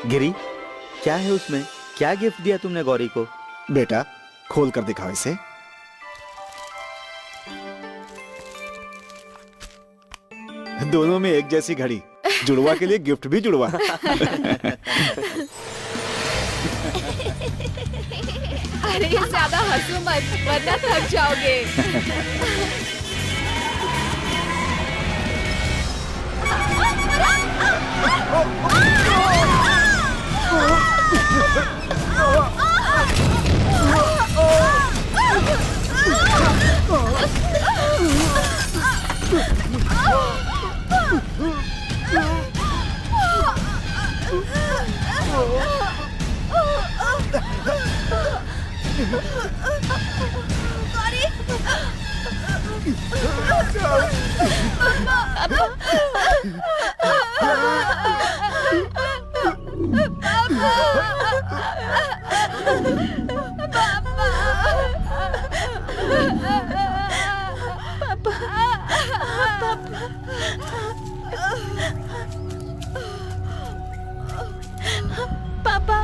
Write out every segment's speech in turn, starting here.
गिरी, क्या है उसमें? क्या गिफ्ट दिया तुमने गौरी को? बेटा खोल कर दिखाओ इसे। दोनों में एक जैसी घड़ी, जुड़वा के लिए गिफ्ट भी जुड़वा। अरे ये ज्यादा हंसो मत वरना थक जाओगे। पापा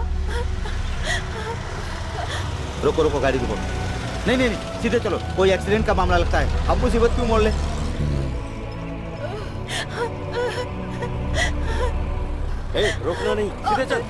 रुको रुको, गाड़ी रुको। नहीं नहीं नहीं, सीधे चलो, कोई एक्सीडेंट का मामला लगता है। अब मुसीबत क्यों मोड़ ले? रोकना नहीं, सीधे चल।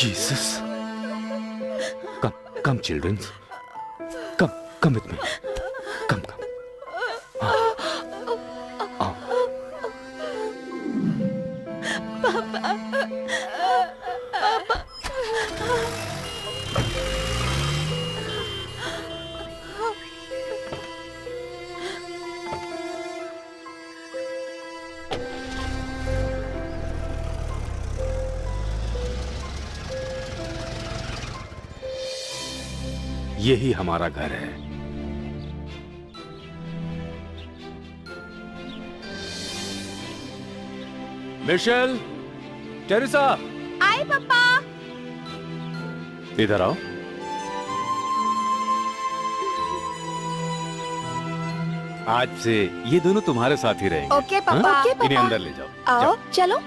Jesus. Come, children. Come with me. Come. यही हमारा घर है। मिशेल, टेरेसा, आए पापा। इधर आओ। आज से ये दोनों तुम्हारे साथ ही रहेंगे। ओके पापा। हाँ? ओके पापा। इन्हें अंदर ले जाओ। आओ चलो।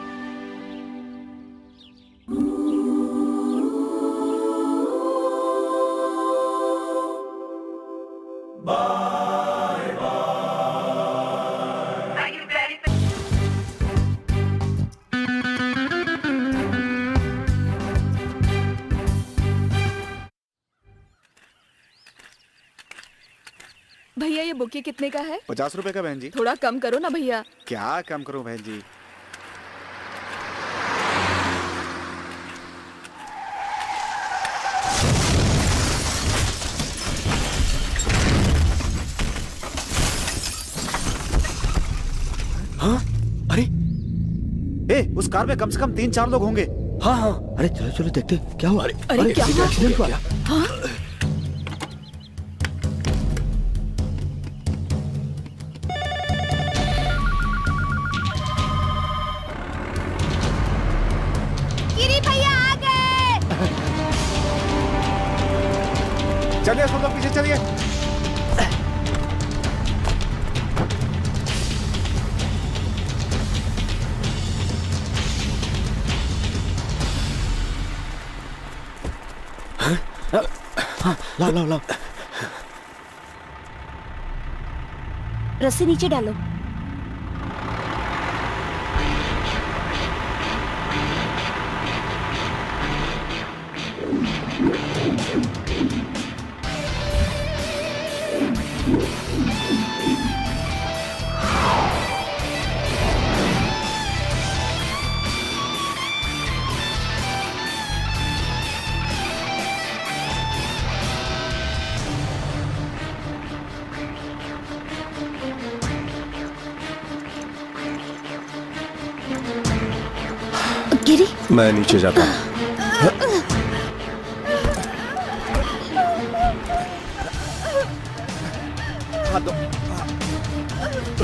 भैया ये बुके कितने का है? 50 रुपए का बहन जी। थोड़ा कम करो ना भैया। क्या कम करूं बहन जी? हाँ? अरे उस कार में कम से कम 3-4 लोग होंगे। हाँ। अरे चलो चलो देखते क्या हुआ। अरे क्या हुआ? एक्सीडेंट हुआ। हाँ? गिरी भैया आ गए। चलिए सब लोग पीछे चलिए। लाओ। रस्सी नीचे डालो। गिरी, मैं नीचे जाता हूँ।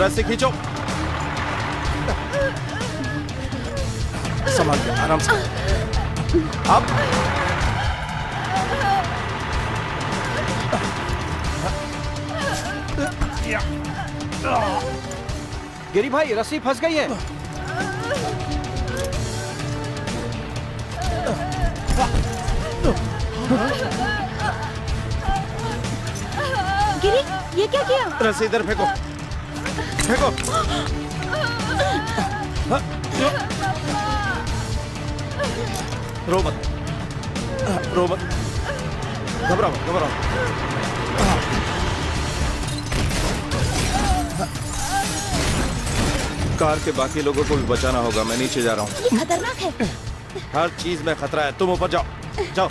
रस्सी खींचो। संभाल के, आराम से। अब गिरी भाई रस्सी फंस गई है। गिरी, ये क्या किया? रस्सी इधर फेंको, फेंको। रो मत, रो मत, घबराओ मत, घबराओ। कार के बाकी लोगों को भी बचाना होगा। मैं नीचे जा रहा हूँ। ये खतरनाक है। हर चीज में खतरा है। तुम ऊपर जाओ, जाओ।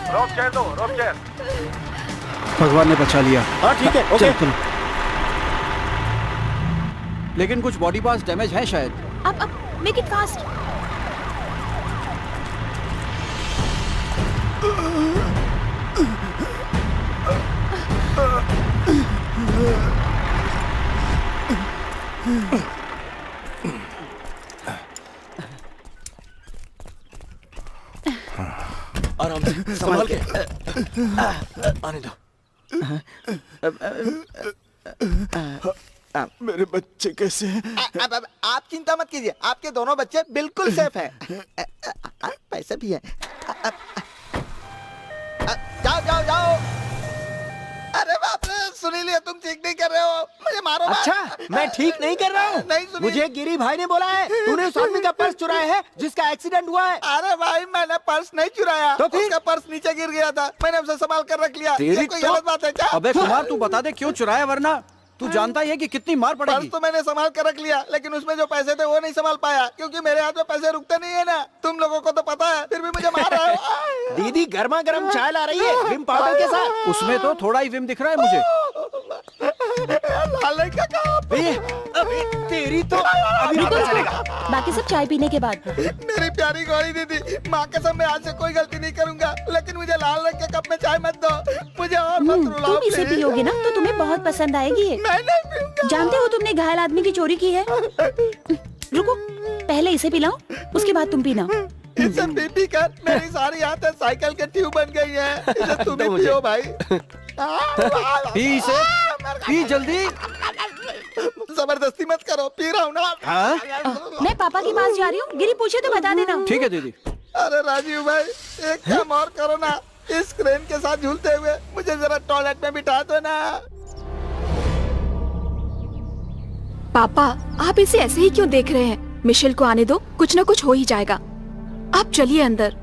रोक चेयर दो, रोक चेयर। भगवान ने बचा लिया। हाँ ठीक है, ओके। चल। लेकिन कुछ बॉडी पार्ट्स डैमेज है शायद। अब मेक इट फास्ट। आराम से, संभाल के। आने दो। मेरे बच्चे कैसे हैं? अब आप चिंता मत कीजिए, आपके दोनों बच्चे बिल्कुल सेफ हैं। पैसे भी हैं। जाओ जाओ जाओ। अरे बाप रे, सुनील ये तुम ठीक नहीं कर रहे हो, मुझे मारो मत। अच्छा, मैं ठीक नहीं कर रहा हूँ। नहीं सुनील। मुझे गिरी भाई ने बोला है तूने उस आदमी का पर्स चुराया है जिसका एक्सीडेंट हुआ है। अरे भाई मैंने पर्स नहीं चुराया, तो फिर? उसका पर्स नीचे गिर गया था, मैंने उसे संभाल कर रख लिया। तेरी ये कोई तो- गलत बात है क्या? अबे कुमार तू बता दे क्यों चुराया, वरना तू जानता ही है कि कितनी मार पर्स पड़ेगी। तो मैंने संभाल कर रख लिया, लेकिन उसमें जो पैसे थे वो नहीं संभाल पाया, क्योंकि मेरे हाथ में पैसे रुकते नहीं है ना। तुम लोगों को तो पता है, फिर भी मुझे मार रहे हो। दीदी गर्मा गर्म चाय ला रही है विम पाउडर के साथ। उसमें तो थोड़ा ही विम दिख रहा है मुझे। लाले का काम। अबे तेरी तो अभी नहीं पता चलेगा। बाकी सब चाय पीने के बाद। मेरी प्यारी गौरी दीदी, माँ कसम मैं आज से कोई गलती नहीं करूंगा, लेकिन मुझे लाल रंग के कप में चाय मत दो, मुझे और मत रुलाओ तुम इसे please। पियोगे ना तो तुम्हें बहुत पसंद आएगी ये। मैं नहीं पीऊंगा। जानते हो तुमने घायल आदमी की चोरी की है। रुको, पहले इसे पिलाओ, उसके बाद तुम पीना। इसे पी पी कर मेरी सारी आंतें साइकिल के ट्यूब बन गई है। इसे तुम ही पियो भाई। पी इसे, पी जल्दी। जबरदस्ती मत करो, पी रहा हूँ ना। मैं पापा के पास जा रही हूँ, गिरी पूछे तो बता देना। ठीक है दीदी। अरे राजीव भाई, एक काम और करो ना, इस क्रेन के साथ झूलते हुए मुझे जरा टॉयलेट में बिठा दो ना। पापा, आप इसे ऐसे ही क्यों देख रहे हैं? मिशेल को आने दो, कुछ न कुछ हो ही जाएगा। आप चलिए अंदर।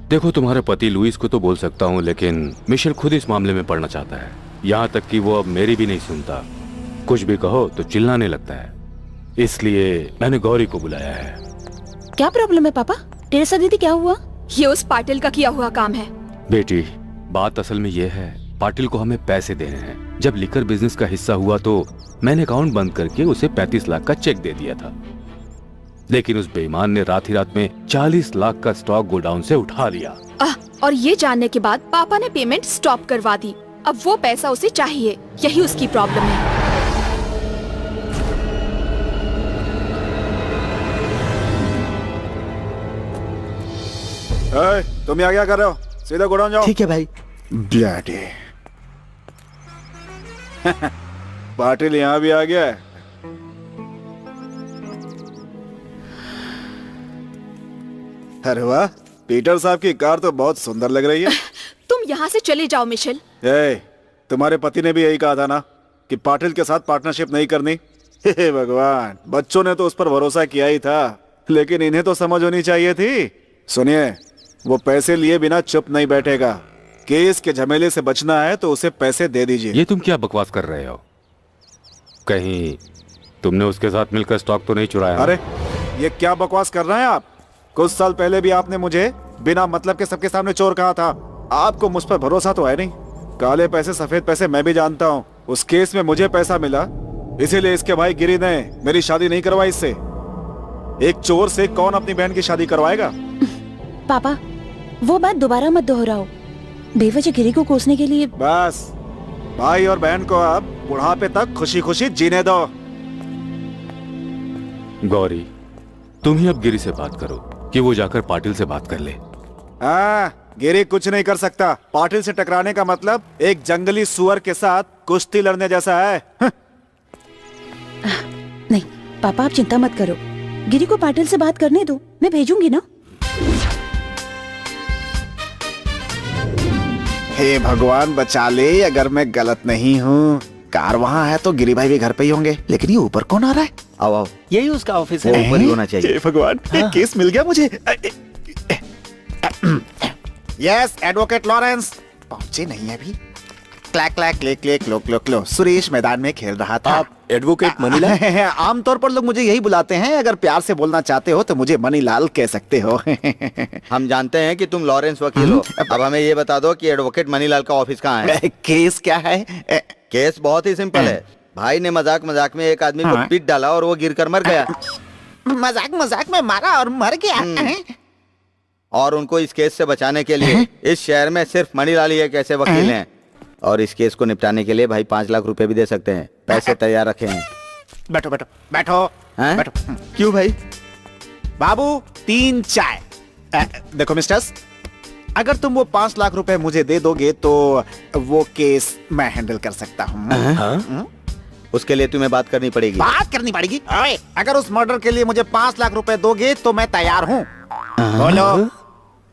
देखो, तुम्हारे पति लुइस को तो बोल सकता हूँ, लेकिन मिशेल खुद इस मामले में पड़ना चाहता है। यहाँ तक कि वो अब मेरी भी नहीं सुनता। कुछ भी कहो तो चिल्लाने लगता है। इसलिए मैंने गौरी को बुलाया है। क्या प्रॉब्लम है पापा? टेरेसा दीदी क्या हुआ? ये उस पाटिल का किया हुआ काम है। बेटी, बात असल में ये है, पाटिल को हमें पैसे देने हैं। जब लिकर बिजनेस का हिस्सा हुआ तो मैंने अकाउंट बंद करके उसे 35 लाख का चेक दे दिया था, लेकिन उस बेईमान ने रात ही रात में 40 लाख का स्टॉक गोडाउन से उठा लिया। और ये जानने के बाद पापा ने पेमेंट स्टॉप करवा दी। अब वो पैसा उसे चाहिए, यही उसकी प्रॉब्लम है। तुम यहाँ क्या कर रहे हो? सीधा गोडाउन जाओ। ठीक है भाई। ब्लडी पाटिल यहाँ भी आ गया है। अरे वाह, पीटर साहब की कार तो बहुत सुंदर लग रही है। तुम यहाँ से चले जाओ मिशेल। तुम्हारे पति ने भी यही कहा था ना कि पाटिल के साथ पार्टनरशिप नहीं करनी। हे भगवान, बच्चों ने तो उस पर भरोसा किया ही था, लेकिन इन्हें तो समझ होनी चाहिए थी। सुनिए, वो पैसे लिए बिना चुप नहीं बैठेगा। केस के झमेले से बचना है तो उसे पैसे दे दीजिए। ये तुम क्या बकवास कर रहे हो? कहीं तुमने उसके साथ मिलकर स्टॉक तो नहीं चुराया? अरे ये क्या बकवास कर रहे हैं आप? कुछ साल पहले भी आपने मुझे बिना मतलब के सबके सामने चोर कहा था। आपको मुझ पर भरोसा तो है नहीं। काले पैसे सफेद पैसे मैं भी जानता हूँ। उस केस में मुझे पैसा मिला, इसीलिए इसके भाई गिरी ने मेरी शादी नहीं करवाई इससे। एक चोर से कौन अपनी बहन की शादी करवाएगा? पापा, वो बात दोबारा मत दोहराओ। बेवजह गिरी को कोसने के लिए। बस भाई और बहन को अब बुढ़ापे तक खुशी खुशी जीने दो। गौरी, तुम ही अब गिरी से बात करो कि वो जाकर पाटिल से बात कर ले। हाँ, गिरी कुछ नहीं कर सकता। पाटिल से टकराने का मतलब एक जंगली सुअर के साथ कुश्ती लड़ने जैसा है। नहीं पापा, आप चिंता मत करो। गिरी को पाटिल से बात करने दो, मैं भेजूंगी ना। हे भगवान बचा ले, अगर मैं गलत नहीं हूँ। कार वहाँ है तो गिरी भाई भी घर पे ही होंगे, लेकिन ये ऊपर कौन आ रहा है? आओ आओ, यही उसका ऑफिस है, ऊपर ही होना चाहिए। हे भगवान, एक केस मिल गया मुझे। Yes, advocate Lawrence. पहुंचे नहीं अभी। क्लैक क्लैक क्लिक क्लिक लो लो लो। सुरेश मैदान में खेल रहा था। आप एडवोकेट मनीलाल? आमतौर पर लोग मुझे यही बुलाते हैं। अगर प्यार से बोलना चाहते हो तो मुझे मनीलाल कह सकते हो। हम जानते हैं कि तुम लॉरेंस वकील हो। अब हमें ये बता दो कि एडवोकेट मनीलाल का ऑफिस कहाँ है? केस क्या है? केस बहुत ही सिंपल है। भाई ने मजाक मजाक में एक आदमी को पीट डाला और वो गिरकर मर गया। मजाक मजाक में मारा और मर गया। और उनको इस केस से बचाने के लिए इस शहर में सिर्फ मनीलाल ही एक ऐसे वकील हैं। और इस केस को निपटाने के लिए भाई 5 लाख रुपए भी दे सकते हैं। पैसे तैयार रखे हैं। बैठो बैठो बैठो हैं? बैठो। क्यों भाई? बाबू 3 चाय। देखो मिस्टर्स, अगर तुम वो 5 लाख रुपए मुझे दे दोगे तो वो केस मैं हैंडल कर सकता हूँ। उसके लिए तुम्हें बात करनी पड़ेगी। बात करनी पड़ेगी? ओए, अगर उस मर्डर के लिए मुझे 5 लाख रुपए दोगे तो मैं तैयार हूँ। बोलो,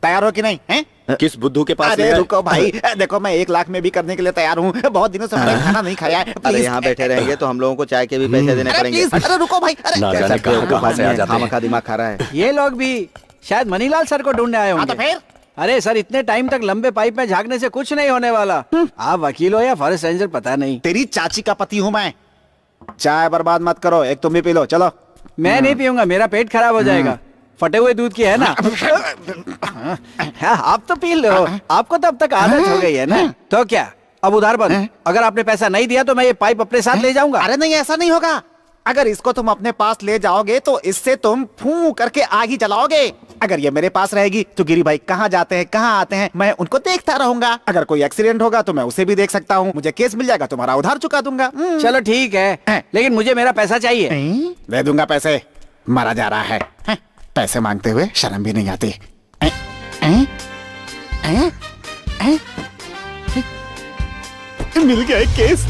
तैयार हो कि नहीं? हैं? किस बुद्धू के पास ले अरे आए? रुको भाई, देखो मैं 1 लाख में भी करने के लिए तैयार हूँ। बहुत दिनों से मैंने खाना नहीं खाया है। अरे प्लीज। यहाँ बैठे रहेंगे तो हम लोगों को चाय के भी पैसे देने अरे पड़ेंगे। प्लीज, अरे रुको भाई। अरे ना कैसा जाने कहाँ बेवकूफ कहाँ से आ आदमी है, जाते हैं। खामखा दिमाग खा रहा है। ये लोग भी शायद मनीलाल सर को ढूंढने आए हाँ तो होंगे। फिर? अरे सर, इतने टाइम तक लंबे पाइप में झांकने से कुछ नहीं होने वाला। आप वकील हो या फॉरेस्ट रेंजर पता नहीं। तेरी चाची का पति हूँ मैं। चाय बर्बाद मत करो, एक तुम भी पी लो। चलो। मैं नहीं पीऊंगा, मेरा पेट खराब हो जाएगा। फटे हुए दूध की है ना। हाँ, आप तो पी लो, आपको तो अब तक आदत हो गई है ना। तो क्या अब उधार बंद? अगर आपने पैसा नहीं दिया तो मैं ये पाइप अपने साथ ले जाऊंगा। अरे नहीं, ऐसा नहीं होगा। अगर इसको तुम अपने पास ले जाओगे तो इससे तुम फू करके आग ही जलाओगे। अगर ये मेरे पास रहेगी तो गिरी भाई कहाँ जाते हैं कहाँ आते हैं मैं उनको देखता रहूंगा। अगर कोई एक्सीडेंट होगा तो मैं उसे भी देख सकता हूँ। मुझे केस मिल जाएगा, तुम्हारा उधार चुका दूंगा। चलो ठीक है, लेकिन मुझे मेरा पैसा चाहिए। दे दूंगा पैसे। मारा जा रहा है। पैसे मांगते हुए शर्म भी नहीं आती। मिल गया एक केस।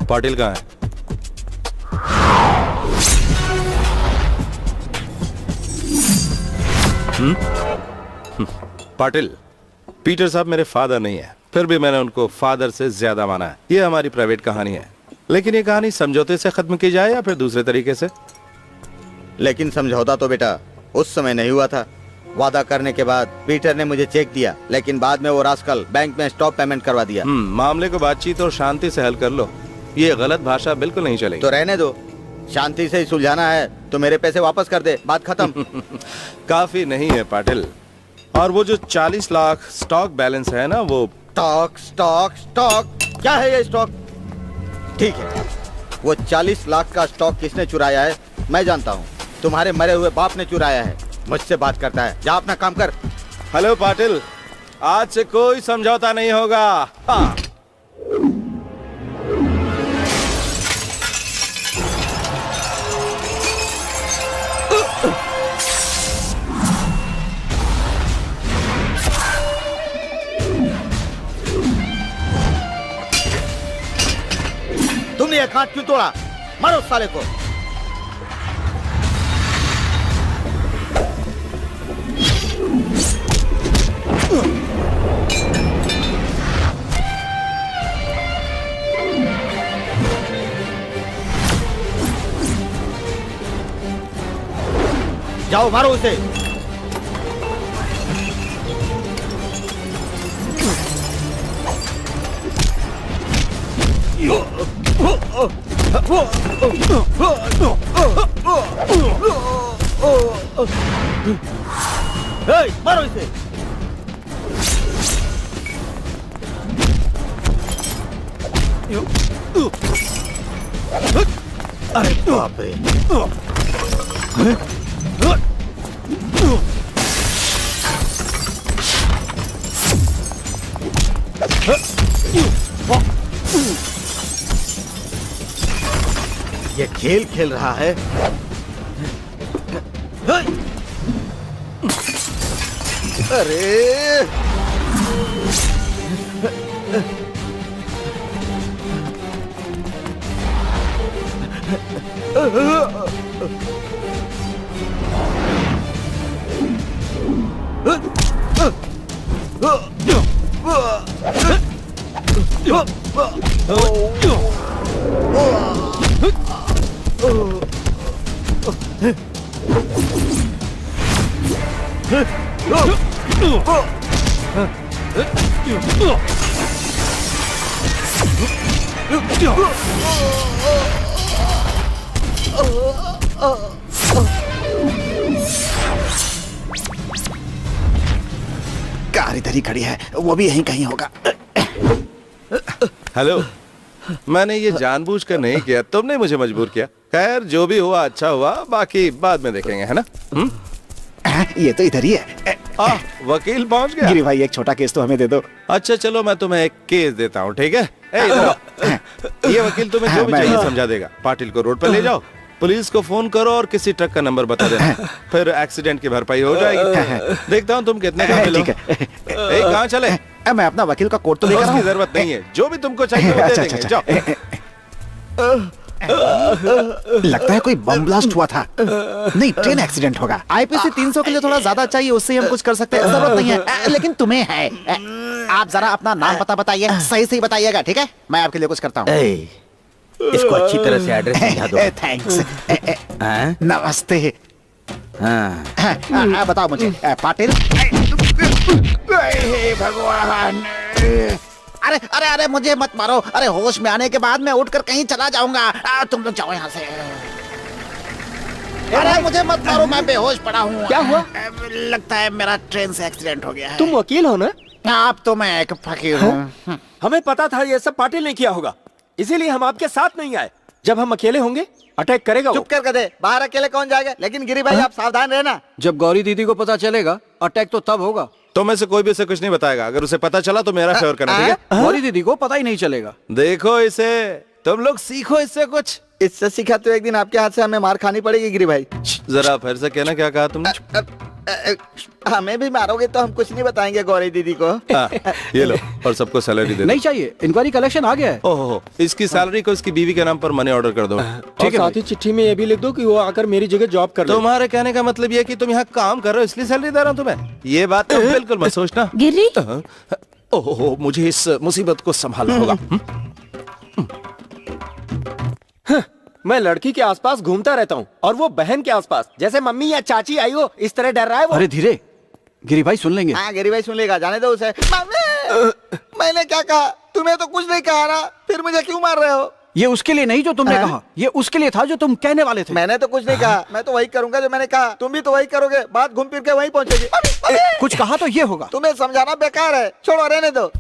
पाटिल कहाँ है? पाटिल, पीटर साहब मेरे फादर नहीं है, फिर भी मैंने उनको फादर से ज्यादा माना है। ये हमारी प्राइवेट कहानी है, लेकिन ये कहानी समझौते से खत्म की जाए या फिर दूसरे तरीके से? लेकिन समझौता तो बेटा उस समय नहीं हुआ था। वादा करने के बाद पीटर ने मुझे चेक दिया, लेकिन बाद में वो रास्कल बैंक में स्टॉप पेमेंट करवा दिया। मामले को बातचीत और शांति से हल कर लो। ये गलत भाषा बिल्कुल नहीं चलेगी। तो रहने दो, शांति से ही सुलझाना है तो मेरे पैसे वापस कर दे, बात खत्म। काफी नहीं है पाटिल। और वो जो 40 लाख स्टॉक बैलेंस है ना, वो स्टॉक स्टॉक स्टॉक क्या है ये स्टॉक? ठीक है, वो 40 लाख का स्टॉक किसने चुराया है मैं जानता हूँ। तुम्हारे मरे हुए बाप ने चुराया है। मुझसे बात करता है, जा अपना काम कर। हेलो पाटिल, आज से कोई समझौता नहीं होगा। हाँ। तुमने ये कांच क्यों तोड़ा? मारो साले को। जाओ मारो उसे। मारो इसे। अरे बाप रे। ये खेल खेल रहा है। अरे कार इधर ही खड़ी है, वो भी यहीं कहीं होगा। हेलो, मैंने ये जानबूझकर नहीं किया, तुमने मुझे मजबूर किया। खैर जो भी हुआ अच्छा हुआ, बाकी बाद में देखेंगे, है ना? ये तो इधर ही है। वकील पहुंच गया। गिरी भाई, एक छोटा केस तो हमें दे दो। अच्छा चलो, मैं तुम्हें एक केस देता हूँ, ठीक है? इधर आओ। ये वकील तुम्हें जो भी मैं- चाहिए समझा देगा। पाटिल को रोड पर ले जाओ, पुलिस को फोन करो और किसी ट्रक का नंबर बता देना, फिर एक्सीडेंट की भरपाई हो जाएगी। देखता हूँ तुम कितने का मिलो। ठीक है। कहाँ चले? मैं अपना वकील का कोट तो लेकर उसकी आऊं। जरूरत नहीं है, जो भी तुमको चाहिए वो दे अच्छा, देंगे। अच्छा, जाओ। लगता है कोई बम ब्लास्ट हुआ था। नहीं, ट्रेन एक्सीडेंट होगा। आईपीसी 300 के लिए थोड़ा ज्यादा चाहिए, उससे हम कुछ कर सकते हैं। जरूरत नहीं है, लेकिन तुम्हें है। आप जरा अपना नाम पता बताइए, सही सही बताइएगा, ठीक है? मैं आपके लिए कुछ करता हूँ। इसको अच्छी तरह से एड्रेस समझा दो। थैंक्स। हाँ? नमस्ते। हाँ। बताओ मुझे, पाटिल। हे भगवान। अरे अरे अरे, मुझे मत मारो। अरे होश में आने के बाद मैं उठकर कहीं चला जाऊंगा। तुम लोग जाओ यहाँ से। अरे मुझे मत मारो, मैं बेहोश पड़ा हूँ। क्या हुआ? लगता है मेरा ट्रेन से एक्सीडेंट हो गया है। तुम वकील हो ना? आप तो मैं एक फकीर हूँ। हमें पता था ये सब पाटिल ने किया होगा, इसीलिए हम आपके साथ नहीं आए। जब हम अकेले होंगे अटैक करेगा वो। चुप कर दे, बाहर अकेले कौन जाएगा? लेकिन गिरी भाई आप सावधान रहना। जब गौरी दीदी को पता चलेगा, अटैक तो तब होगा। तो में से कोई भी उसे कुछ नहीं बताएगा। अगर उसे पता चला तो मेरा फेवर करना, ठीक है? गौरी दीदी को पता ही नहीं चलेगा। देखो इसे, तुम लोग सीखो इससे कुछ। इससे सीखा तो एक दिन आपके हाथ से हमें मार खानी पड़ेगी गिरी भाई। जरा फिर से कहना, क्या कहा तुमने? हमें भी मारोगे तो हम कुछ नहीं बताएंगे गौरी दीदी को। ये लो, और सबको सैलरी दे दो। नहीं चाहिए, इंक्वायरी कलेक्शन आ गया है। ओहो, इसकी सैलरी को इसकी बीवी के नाम पर मनी ऑर्डर कर दो। ठीक है, साथ ही चिट्ठी में ये भी लिख दो कि वो आकर मेरी जगह जॉब कर ले। तुम्हारे कहने का मतलब ये है कि तुम यहाँ काम कर रहे हो इसलिए सैलरी दे रहा हूँ तुम्हें? ये बात तो बिल्कुल मत सोचना। गिरी, ओहो, मुझे इस मुसीबत को संभालना होगा। मैं लड़की के आसपास घूमता रहता हूँ और वो बहन के आसपास, जैसे मम्मी या चाची आई हो इस तरह डर रहा है वो। अरे धीरे, गिरी भाई सुन लेंगे। हाँ गिरी भाई सुन लेगा, जाने दो उसे। मैंने क्या कहा? तुम्हें तो कुछ नहीं कहा ना, फिर मुझे क्यों मार रहे हो? ये उसके लिए नहीं जो तुमने कहा, ये उसके लिए था जो तुम कहने वाले थे। मैंने तो कुछ नहीं कहा, मैं तो वही करूंगा जो मैंने कहा। तुम भी तो वही करोगे, बात घूम फिर के वहीं पहुंचेगी। कुछ कहा तो ये होगा। तुम्हें समझाना बेकार है, छोड़ो, रहने दो।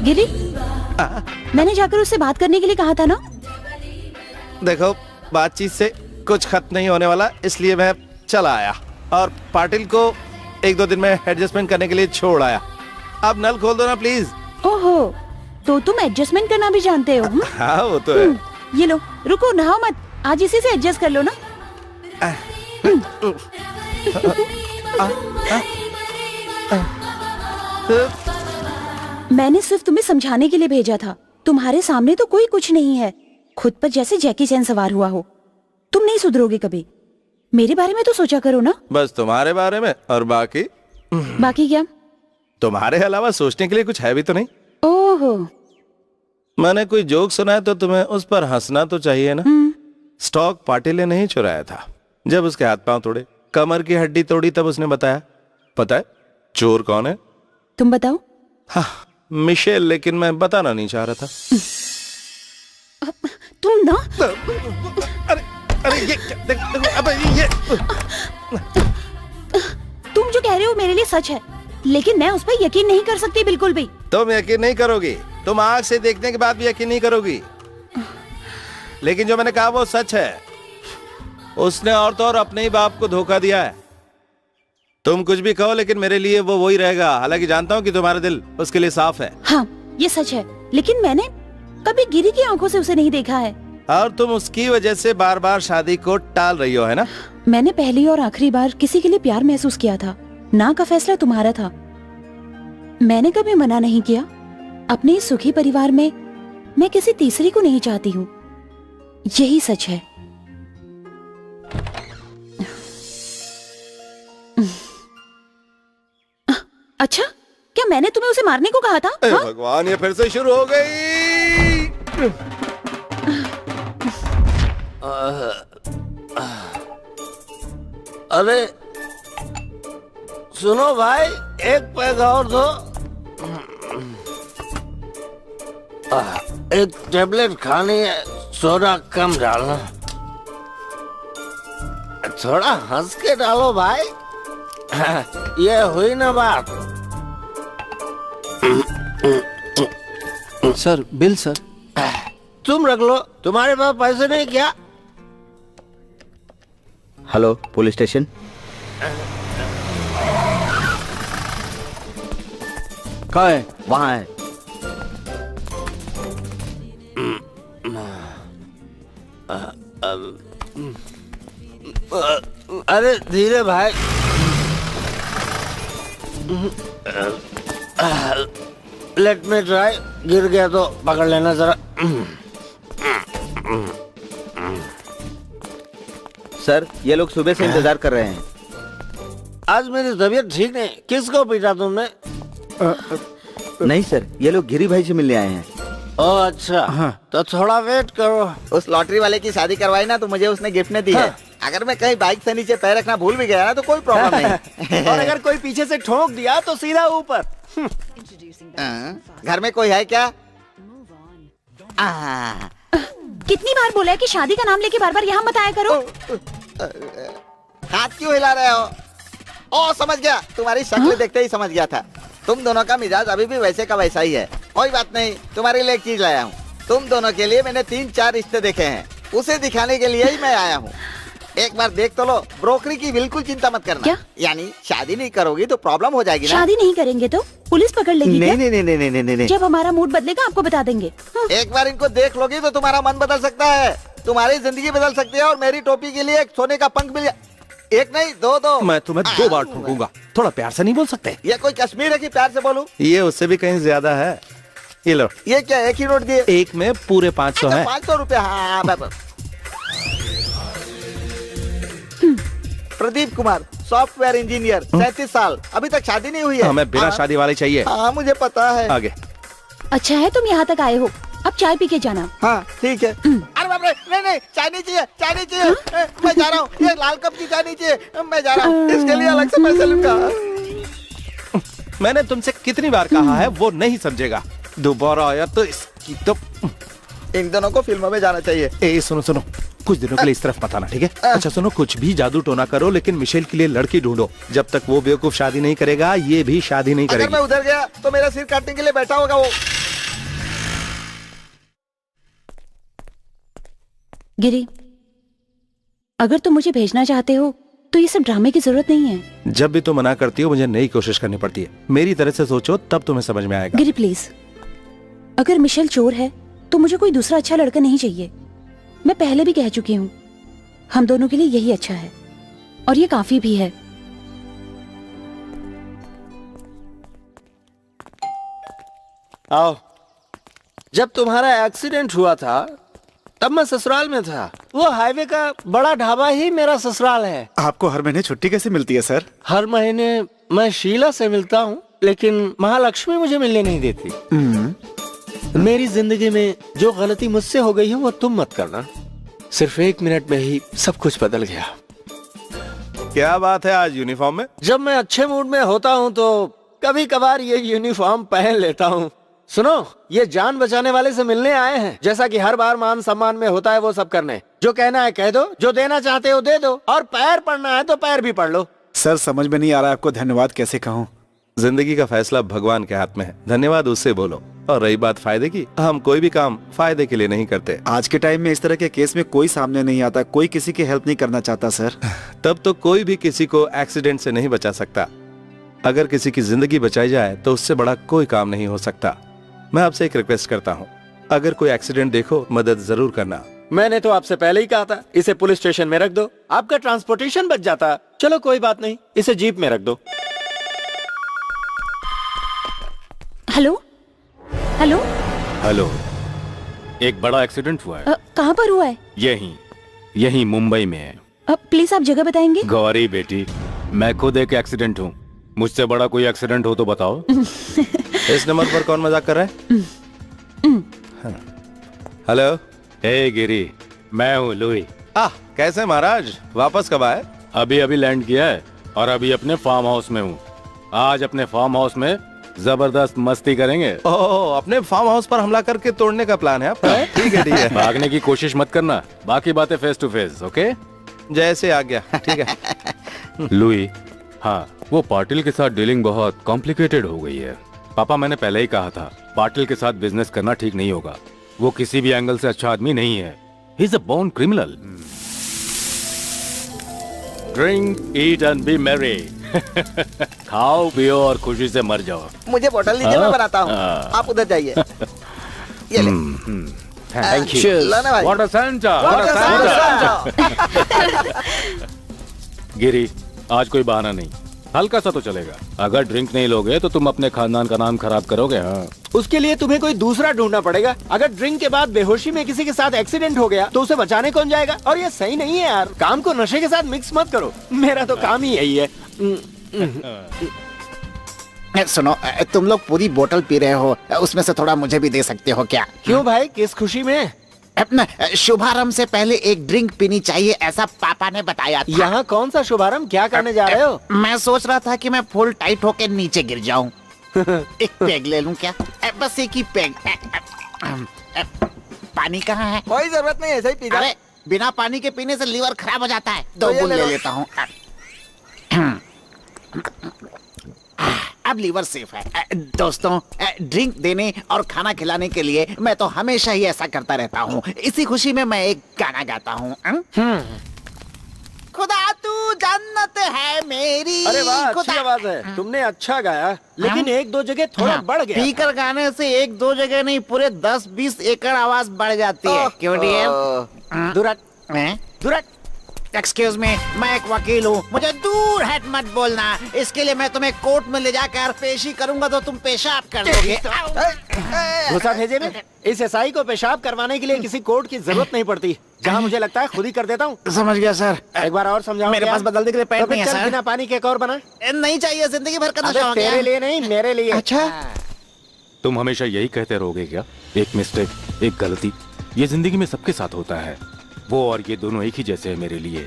गिरी, मैंने जाकर उससे बात करने के लिए कहा था ना। देखो, बातचीत से कुछ खत्म नहीं होने वाला, इसलिए मैं चला आया और पाटिल को 1-2 दिन में एडजस्टमेंट करने के लिए छोड़ आया। अब नल खोल दो ना प्लीज। ओहो, तो तुम एडजस्टमेंट करना भी जानते हो? हाँ वो तो है। ये लो, रुको, नहाओ मत, आज इसी से एडजस्ट कर लो ना। मैंने सिर्फ तुम्हें समझाने के लिए भेजा था। तुम्हारे सामने तो कोई कुछ नहीं है, खुद पर जैसे जैकी चैन सवार हुआ हो। तुम नहीं सुधरोगे कभी। मेरे बारे में तो सोचा करो ना। बस तुम्हारे बारे में, और बाकी बाकी क्या? तुम्हारे अलावा सोचने के लिए कुछ है भी तो नहीं। ओहो, मैंने कोई जोक सुना है तो तुम्हें उस पर हंसना तो चाहिए ना। स्टॉक पाटिल ने नहीं चुराया था, जब उसके हाथ पांव तोड़े, कमर की हड्डी तोड़ी, तब उसने बताया। पता है चोर कौन है? तुम बताओ। हाँ, मिशेल, लेकिन मैं बताना नहीं चाह रहा था। तुम ना अरे ये क्या? देखो, अबे ये तुम जो कह रहे हो मेरे लिए सच है, लेकिन मैं उस पर यकीन नहीं कर सकती बिल्कुल भी। तुम यकीन नहीं करोगी, तुम आंख से देखने के बाद भी यकीन नहीं करोगी, लेकिन जो मैंने कहा वो सच है। उसने और तो और अपने ही बाप को धोखा दिया है। तुम कुछ भी कहो, लेकिन मेरे लिए वो वही रहेगा। हालांकि जानता हूँ कि तुम्हारा दिल उसके लिए साफ है। हाँ, ये सच है, लेकिन मैंने कभी गिरी की आंखों से उसे नहीं देखा है। और तुम उसकी वजह से बार बार शादी को टाल रही हो, है ना? मैंने पहली और आखिरी बार किसी के लिए प्यार महसूस किया था। ना का फैसला तुम्हारा था। मैंने कभी मना नहीं किया। अपने इस सुखी परिवार में मैं किसी तीसरी को नहीं चाहती हूँ। यही सच है। अच्छा, क्या मैंने तुम्हें उसे मारने को कहा था? हाँ? भगवान, ये फिर से शुरू हो गई। अरे सुनो भाई, एक पैग और दो। एक टेबलेट खानी है, सोडा कम डालना। थोड़ा हंस के डालो भाई। ये हुई ना बात। Sir, bill sir. तुम रख लो, तुम्हारे पास पैसे नहीं क्या? Hello, police station. कहाँ है? वहाँ है। अरे धीरे भाई। Let me try. गिर गया तो पकड़ लेना जरा। सर, ये लोग सुबह से इंतजार कर रहे हैं। आज मेरी तबीयत ठीक नहीं। किसको पीटा तुमने? नहीं सर, ये लोग गिरी भाई से मिलने आए हैं। ओह अच्छा, तो थोड़ा वेट करो। उस लॉटरी वाले की शादी करवाई ना, तो मुझे उसने गिफ्ट में दी है। अगर मैं कहीं बाइक से नीचे पैर रखना भूल भी गया ना, तो कोई प्रॉब्लम नहीं। और अगर कोई पीछे से ठोक दिया तो सीधा ऊपर। घर में कोई है क्या? कितनी बार बोला है कि शादी का नाम लेके बार बार यहाँ मत आया करो। हाथ क्यों हिला रहे हो? ओ, समझ गया, तुम्हारी शक्ल देखते ही समझ गया था। तुम दोनों का मिजाज अभी भी वैसे का वैसा ही है। कोई बात नहीं, तुम्हारे लिए एक चीज लाया हूँ। तुम दोनों के लिए मैंने 3-4 रिश्ते देखे हैं, उसे दिखाने के लिए ही मैं आया हूँ। एक बार देख तो लो। ब्रोकरी की बिल्कुल चिंता मत करना। क्या? यानी शादी नहीं करोगी तो प्रॉब्लम हो जाएगी ना? शादी नहीं करेंगे तो पुलिस पकड़ लेगी क्या? नहीं नहीं नहीं नहीं नहीं नहीं। जब हमारा मूड बदलेगा आपको बता देंगे। एक बार इनको देख लोगी तो तुम्हारा मन बदल सकता है, तुम्हारी जिंदगी बदल सकती है। और मेरी टोपी के लिए एक सोने का पंख मिल जाए। एक नहीं, दो। मैं तुम्हें 2 बार ठोकूंगा। थोड़ा प्यार से नहीं बोल सकते? ये कोई कश्मीर है कि प्यार से बोलूं? ये उससे भी कहीं ज्यादा है। ये लो। ये क्या, एक ही नोट दिए? एक में पूरे 500 है। 500 रुपया। हाँ, प्रदीप कुमार, सॉफ्टवेयर इंजीनियर, 37 साल, अभी तक शादी नहीं हुई है। हमें बिना शादी वाली चाहिए। हाँ, मुझे पता है। आगे। अच्छा है तुम यहाँ तक आए हो, अब चाय पी के जाना। हाँ ठीक है। अरे बाप रे, नहीं, चाय नहीं चाहिए, चाय नहीं चाहिए। मैं जा रहा हूँ, ये लाल कप की चाय नहीं चाहिए। मैं जा रहा हूँ, इसके लिए अलग से पैसे लूंगा। मैंने तुमसे कितनी बार कहा है, वो नहीं समझेगा। दोबारा आया तो इसकी तो। इन दोनों को फिल्मों में जाना चाहिए। ए सुनो, कुछ दिनों के लिए इस तरफ मत आना, ठीक है? अच्छा सुनो, कुछ भी जादू टोना करो, लेकिन मिशेल के लिए लड़की ढूंढो। जब तक वो बेवकूफ शादी नहीं करेगा, ये भी शादी नहीं अगर करेगी। मैं उधर गया तो मेरा सिर काटने के लिए बैठा होगा वो। गिरी, अगर तुम मुझे भेजना चाहते हो तो ये सब ड्रामे की जरूरत नहीं है। जब भी तुम मना करती हो, मुझे नई कोशिश करनी पड़ती है। मेरी तरह से सोचो, तब तुम्हें समझ में आएगा। गिरी प्लीज, अगर मिशेल चोर है तो मुझे कोई दूसरा अच्छा लड़का नहीं चाहिए। मैं पहले भी कह चुकी हूँ, हम दोनों के लिए यही अच्छा है और ये काफी भी है। आओ। जब तुम्हारा एक्सीडेंट हुआ था तब मैं ससुराल में था। वो हाईवे का बड़ा ढाबा ही मेरा ससुराल है। आपको हर महीने छुट्टी कैसे मिलती है सर? हर महीने मैं शीला से मिलता हूँ, लेकिन महालक्ष्मी मुझे मिलने नहीं देती। मेरी जिंदगी में जो गलती मुझसे हो गई है वो तुम मत करना। सिर्फ 1 मिनट में ही सब कुछ बदल गया। क्या बात है आज यूनिफॉर्म में? जब मैं अच्छे मूड में होता हूँ तो कभी कभार ये यूनिफॉर्म पहन लेता हूँ। सुनो, ये जान बचाने वाले से मिलने आए हैं। जैसा कि हर बार मान सम्मान में होता है वो सब करने। जो कहना है कह दो, जो देना चाहते हो दे दो, और पैर पड़ना है तो पैर भी पड़ लो। सर समझ में नहीं आ रहा है आपको धन्यवाद कैसे कहूँ। जिंदगी का फैसला भगवान के हाथ में है, धन्यवाद उससे बोलो। और रही बात फायदे की, हम कोई भी काम फायदे के लिए नहीं करते। आज के टाइम में इस तरह के केस में कोई सामने नहीं आता, कोई किसी की हेल्प नहीं करना चाहता सर। तब तो कोई भी किसी को एक्सीडेंट से नहीं बचा सकता। अगर किसी की जिंदगी बचाई जाए तो उससे बड़ा कोई काम नहीं हो सकता। मैं आपसे एक रिक्वेस्ट करता हूँ, अगर कोई एक्सीडेंट देखो मदद जरूर करना। मैंने तो आपसे पहले ही कहा था इसे पुलिस स्टेशन में रख दो, आपका ट्रांसपोर्टेशन बच जाता। चलो कोई बात नहीं, इसे जीप में रख दो। Hello hello. हेलो, एक बड़ा एक्सीडेंट हुआ है। कहाँ पर हुआ है? यहीं मुंबई में है। प्लीज आप जगह बताएंगे? गौरी बेटी, मैं खुद एक एक्सीडेंट हूँ। मुझसे बड़ा कोई एक्सीडेंट हो तो बताओ। इस नंबर पर कौन मजाक कर रहा है? हेलो। हे गिरी, मैं हूँ लुई। कैसे महाराज, वापस कब आए? अभी लैंड किया है और अभी अपने फार्म हाउस में हूँ। आज अपने फार्म हाउस में जबरदस्त मस्ती करेंगे। ओह, अपने फार्म हाउस पर हमला करके तोड़ने का प्लान है आपका? ठीक है। भागने की कोशिश मत करना, बाकी बातें फेस टू फेस। ओके, जैसे आ गया। ठीक है। लुई, हाँ, वो पाटिल के साथ डीलिंग बहुत कॉम्प्लिकेटेड हो गई है। पापा, मैंने पहले ही कहा था पाटिल के साथ बिजनेस करना ठीक नहीं होगा। वो किसी भी एंगल से अच्छा आदमी नहीं है। He is a born criminal. Drink, eat and be merry. खाओ पियो और खुशी से मर जाओ। मुझे बोतल लीजिए, मैं बनाता हूँ। आप उधर जाइए। ये ले। Thank you. लाना भाई। What a Santa! What a Santa! गिरी, आज कोई बहाना नहीं, हल्का सा तो चलेगा। अगर ड्रिंक नहीं लोगे तो तुम अपने खानदान का नाम खराब करोगे। हाँ, उसके लिए तुम्हें कोई दूसरा ढूंढना पड़ेगा। अगर ड्रिंक के बाद बेहोशी में किसी के साथ एक्सीडेंट हो गया तो उसे बचाने कौन जाएगा? और ये सही नहीं है यार, काम को नशे के साथ मिक्स मत करो। मेरा तो काम ही यही है। सुनो, तुम लोग पूरी बोतल पी रहे हो, उसमें से थोड़ा मुझे भी दे सकते हो क्या? क्यों भाई, किस खुशी में? अपना शुभारंभ से पहले एक ड्रिंक पीनी चाहिए, ऐसा पापा ने बताया था। यहाँ कौन सा शुभारंभ, क्या करने जा रहे हो? मैं सोच रहा था कि मैं फुल टाइट होके नीचे गिर जाऊं। एक पेग ले लूं क्या? बस एक ही पेग। पानी कहाँ है? कोई जरूरत नहीं, ऐसे ही पी जा। अरे बिना पानी के पीने से लीवर खराब हो जाता है। तो 2 ये बूंद ले ले लो। लेता हूँ। अब लीवर सेफ है। दोस्तों, ड्रिंक देने और खाना खिलाने के लिए मैं तो हमेशा ही ऐसा करता रहता हूँ। इसी खुशी में मैं एक गाना गाता हूँ। खुदा तू जन्नत है मेरी। अरे वाह, अच्छी खुदा- आवाज है। तुमने अच्छा गाया, लेकिन एक दो जगह थोड़ा बढ़ गया। स्पीकर गाने से 1-2 जगह नहीं, पूरे 10-20 एकड़ आवाज बढ़ जाती है। क्यों डियर? दुरट। एक्सक्यूज मी, मैं एक वकील हूँ, मुझे दूर हट मत बोलना। इसके लिए मैं तुम्हें कोर्ट में ले जाकर पेशी करूंगा तो तुम पेशाब कर दोगे। घुसा भेजे में इस एसआई को पेशाब करवाने के लिए किसी कोर्ट की जरूरत नहीं पड़ती। जहाँ मुझे लगता है खुद ही कर देता हूँ। समझ गया सर। एक बार और समझाओ। मेरे क्या? पास बदलने के लिए पैंट तो फिर नहीं है चल, सर। बिना पानी के एक और बना। नहीं चाहिए, जिंदगी भर का अबे, नशा हो गया। तेरे लिए नहीं, मेरे लिए। अच्छा। तुम हमेशा यही कहते रहोगे क्या? एक मिस्टेक, एक गलती, ये जिंदगी में सबके साथ होता है। वो और ये दोनों एक ही जैसे हैं मेरे लिए।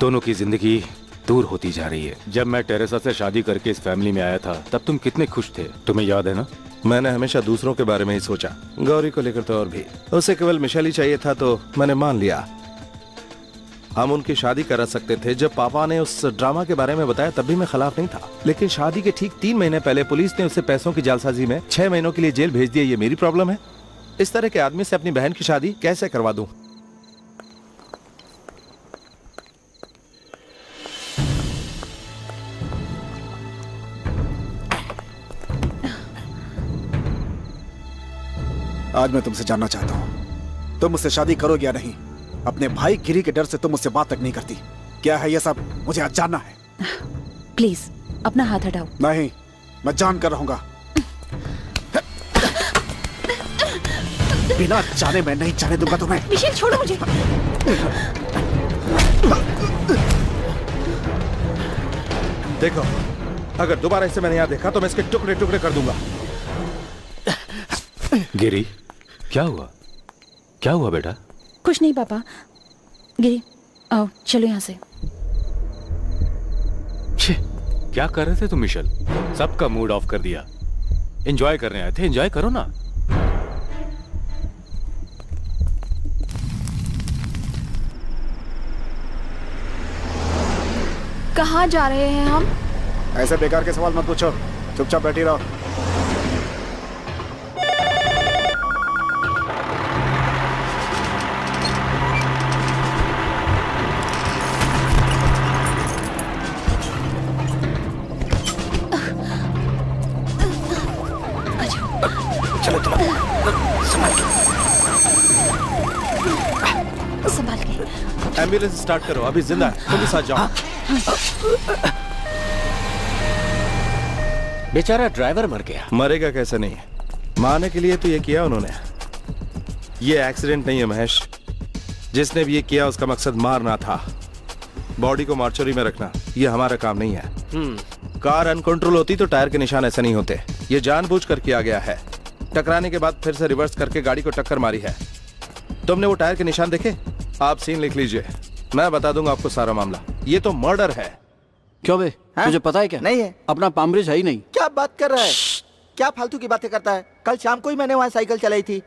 दोनों की जिंदगी दूर होती जा रही है। जब मैं टेरेसा से शादी करके इस फैमिली में आया था तब तुम कितने खुश थे, तुम्हें याद है ना? मैंने हमेशा दूसरों के बारे में ही सोचा, गौरी को लेकर तो और भी। उसे केवल मिशेल ही चाहिए था तो मैंने मान लिया। हम उनकी शादी करा सकते थे। जब पापा ने उस ड्रामा के बारे में बताया तब भी मैं खिलाफ नहीं था, लेकिन शादी के ठीक 3 महीने पहले पुलिस ने उसे पैसों की जालसाजी में 6 महीनों के लिए जेल भेज दिया। ये मेरी प्रॉब्लम है? इस तरह के आदमी से अपनी बहन की शादी कैसे करवा दूं? आज मैं तुमसे जानना चाहता हूँ, तुम मुझसे शादी करोगे या नहीं? अपने भाई गिरी के डर से तुम मुझसे बात तक नहीं करती। क्या है ये सब? मुझे आज जानना है। प्लीज अपना हाथ हटाओ। नहीं, मैं जान कर रहूंगा। बिना जाने मैं नहीं जाने दूंगा तुम्हें। मिशेल छोड़ो मुझे। देखो, अगर दोबारा इसे मैंने यहाँ देखा तो मैं इसके टुकड़े टुकड़े कर दूंगा। गिरी, क्या हुआ? क्या हुआ बेटा? कुछ नहीं पापा। गिरी आओ, चलो यहाँ से। क्या कर रहे थे तुम मिशेल? सबका मूड ऑफ कर दिया। एंजॉय करने आए थे, एंजॉय करो ना। कहाँ जा रहे हैं हम? ऐसे बेकार के सवाल मत पूछो, चुपचाप बैठी रहो। संभाल के। एम्बुलेंस स्टार्ट करो, अभी जिंदा है, तुम भी साथ जाओ। बेचारा ड्राइवर मर गया। मरेगा कैसे नहीं, मारने के लिए तो ये किया उन्होंने। ये एक्सीडेंट नहीं है महेश, जिसने भी ये किया उसका मकसद मारना था। बॉडी को मार्चरी में रखना ये हमारा काम नहीं है। कार अनकंट्रोल होती तो टायर के निशान ऐसे नहीं होते। ये जानबूझकर किया गया है। टकराने के बाद फिर से रिवर्स करके गाड़ी को टक्कर मारी है। तुमने वो टायर के निशान देखे? आप सीन लिख लीजिए, मैं बता दूंगा आपको सारा मामला। ये तो मर्डर है। क्यों बे, तुझे पता है क्या? नहीं है। अपना पामब्रिज है ही नहीं। क्या बात कर रहा है? क्या फालतू की बातें करता है? कल शाम को ही मैंने वहाँ साइकिल चलाई थी।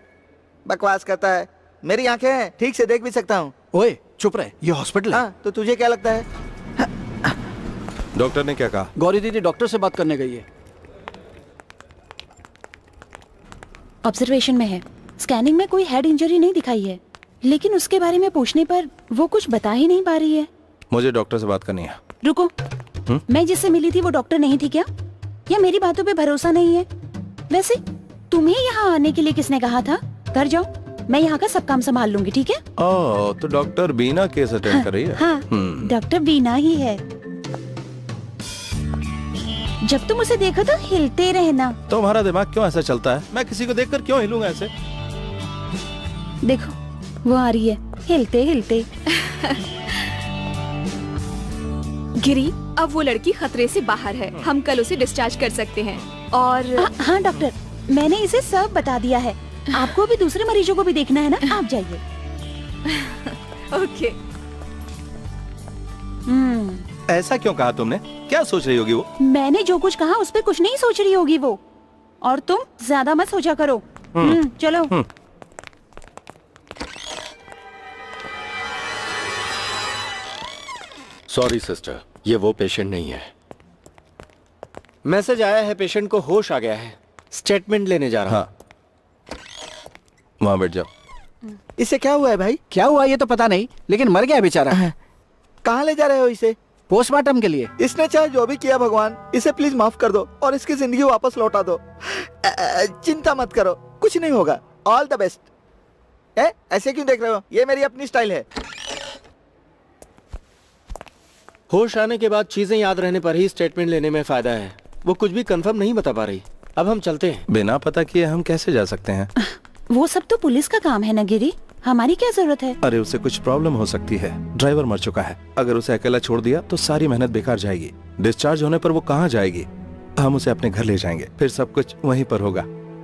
बकवास करता है। मेरी आंखें हैं, ठीक से देख भी सकता हूँ। ओए चुप रहे, ये हॉस्पिटल है। हाँ, तो तुझे क्या लगता है? डॉक्टर ने क्या कहा? गौरी दीदी डॉक्टर से बात करने गई है। ऑब्जर्वेशन में है। स्कैनिंग में कोई हेड इंजरी नहीं दिखाई है, लेकिन उसके बारे में पूछने पर वो कुछ बता ही नहीं पा रही है। मुझे डॉक्टर से बात करनी है। रुको, मैं जिससे मिली थी वो डॉक्टर नहीं थी क्या? या मेरी बातों पे भरोसा नहीं है? वैसे तुम्हें यहाँ आने के लिए किसने कहा था? घर जाओ, मैं यहाँ का सब काम संभाल लूंगी, ठीक है? ओह, तो डॉक्टर बीना केस अटेंड कर रही है। हाँ, डॉक्टर बीना ही है। जब तुम उसे देखो तो हिलते रहना। तुम्हारा दिमाग क्यों ऐसा चलता है? मैं किसी को देखकर क्यों हिलूंगा ऐसे? देखो, वो आ रही है, हिलते हिलते। गिरी, अब वो लड़की खतरे से बाहर है। हम कल उसे डिस्चार्ज कर सकते हैं। और हाँ डॉक्टर, मैंने इसे सब बता दिया है। आपको भी दूसरे मरीजों को भी देखना है ना? आप जाइए। ओके। ऐसा क्यों कहा तुमने? क्या सोच रही होगी वो? मैंने जो कुछ कहा उस पे कुछ नहीं सोच रही होगी वो। और तुम ज्यादा मत सोचा करो। चलो। सॉरी सिस्टर, ये वो पेशेंट नहीं है। मैसेज आया है, पेशेंट को होश आ गया है। स्टेटमेंट लेने जा रहा हूं। वहां बैठ जाओ। इससे क्या हुआ है भाई? क्या हुआ ये तो पता नहीं, लेकिन मर गया बेचारा। कहाँ ले जा रहे हो इसे? पोस्टमार्टम के लिए। इसने चाहे जो भी किया, भगवान इसे प्लीज माफ कर दो और इसकी जिंदगी वापस लौटा दो। चिंता मत करो, कुछ नहीं होगा। All the best. ऐसे क्यों देख रहे हो? ये मेरी अपनी स्टाइल है। होश आने के बाद चीजें याद रहने पर ही स्टेटमेंट लेने में फायदा है। वो कुछ भी कंफर्म नहीं बता पा रही। अब हम चलते हैं। बिना पता किए हम कैसे जा सकते हैं? वो सब तो पुलिस का काम है ना गिरी, हमारी क्या जरूरत है? अरे उसे कुछ प्रॉब्लम हो सकती है। ड्राइवर मर चुका है। अगर उसे अकेला छोड़ दिया तो सारी मेहनत बेकार जाएगी। डिस्चार्ज होने पर वो कहाँ जाएगी? हम उसे अपने घर ले जाएंगे, फिर सब कुछ वहीं पर होगा।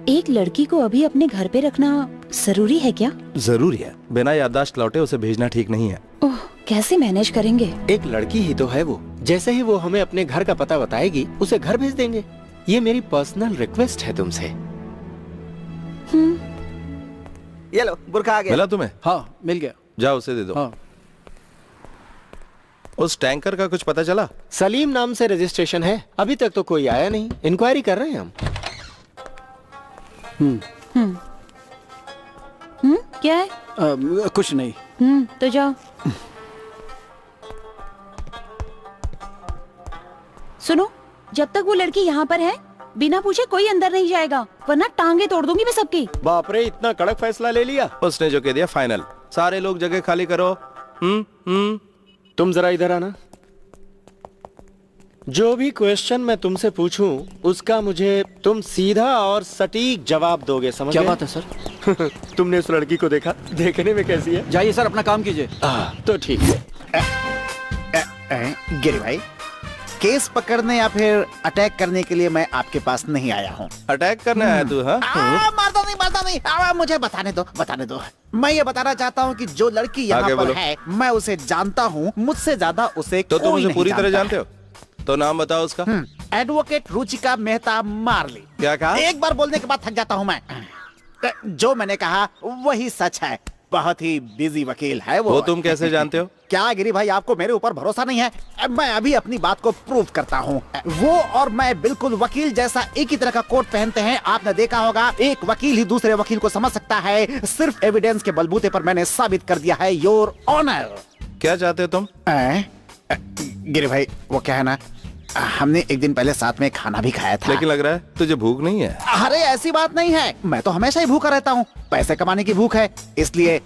एक लड़की को अभी अपने घर पे रखना जरूरी है क्या? जरूरी है। बिना याददाश्त लौटे उसे भेजना ठीक नहीं है। ओह, कैसे मैनेज करेंगे? एक लड़की ही तो है वो। जैसे ही वो हमें अपने घर का पता बताएगी, उसे घर भेज देंगे। ये मेरी पर्सनल रिक्वेस्ट है तुमसे। ये लो, बुरखा आ गया। मिला तुम्हें? हाँ, मिल गया। जाओ उसे दे दो। हाँ। उस टैंकर का कुछ पता चला? सलीम नाम से रजिस्ट्रेशन है। अभी तक तो कोई आया नहीं। इंक्वायरी कर रहे हैं हम। क्या है? कुछ नहीं। तो जाओ। सुनो, जब तक वो लड़की यहाँ पर है, बिना पूछे कोई अंदर नहीं जाएगा, वरना टांगे तोड़ दूंगी मैं सबकी। बाप रे, इतना कड़क फैसला ले लिया। उसने जो कह दिया फाइनल। सारे लोग जगह खाली करो। तुम जरा इधर आना। जो भी क्वेश्चन मैं तुमसे पूछूं, उसका मुझे तुम सीधा और सटीक जवाब दोगे, समझ क्या गए? बात है सर? तुमने उस लड़की को देखा? देखने में कैसी है? जाइए सर, अपना काम कीजिए। तो ठीक है। गिरी भाई, केस पकड़ने या फिर अटैक करने के लिए मैं आपके पास नहीं आया हूँ। अटैक करना है तू? हाँ, मारता नहीं। मुझे बताने दो। मैं ये बताना चाहता हूँ कि जो लड़की यहाँ आगे पर बोलो। है, मैं उसे जानता हूँ। मुझसे ज्यादा उसे तो तुम कोई उसे नहीं पूरी तरह जानता जानते है। हो? तो नाम बताओ उसका। Advocate Ruchika Mehta Marley. क्या कहा? एक बार बोलने के बाद थक जाता हूँ मैं। जो मैंने कहा वही सच है। बहुत ही बिजी वकील है वो। तुम कैसे जानते हो? क्या गिरी भाई, आपको मेरे ऊपर भरोसा नहीं है? मैं अभी अपनी बात को प्रूव करता हूँ। वो और मैं बिल्कुल वकील जैसा एक ही तरह का कोट पहनते हैं। आपने देखा होगा, एक वकील ही दूसरे वकील को समझ सकता है। सिर्फ एविडेंस के बलबूते पर मैंने साबित कर दिया है, योर ऑनर। क्या चाहते हो तुम? गिरी भाई, वो क्या है ना, हमने एक दिन पहले साथ में खाना भी खाया था। लेकिन लग रहा है तुझे भूख नहीं है। अरे ऐसी बात नहीं है, मैं तो हमेशा ही भूखा रहता हूँ। पैसे कमाने की भूख है, इसलिए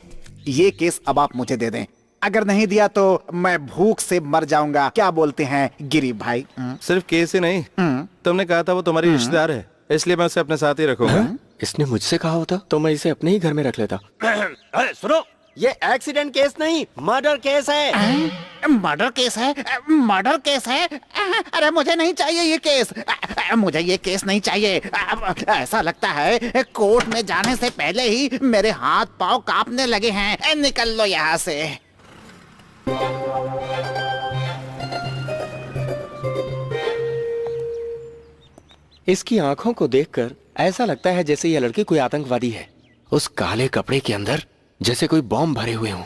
ये केस अब आप मुझे दे दें। अगर नहीं दिया तो मैं भूख से मर जाऊंगा। क्या बोलते हैं गिरी भाई? सिर्फ केस ही नहीं, तुमने कहा था वो तुम्हारी रिश्तेदार है, इसलिए मैं उसे अपने साथ ही रखूंगा। इसने मुझसे कहा होता तो मैं इसे अपने ही घर में रख लेता। अरे सुनो, ये एक्सीडेंट केस नहीं, मर्डर केस है। मर्डर केस है? मर्डर केस है? अरे मुझे नहीं चाहिए ये केस। मुझे ये केस नहीं चाहिए। ऐसा लगता है कोर्ट में जाने से पहले ही मेरे हाथ पांव कांपने लगे हैं। निकल लो यहाँ से। इसकी आंखों को देखकर ऐसा लगता है जैसे यह लड़की कोई आतंकवादी है। उस काले कपड़े के अंदर जैसे कोई बॉम्ब भरे हुए हों।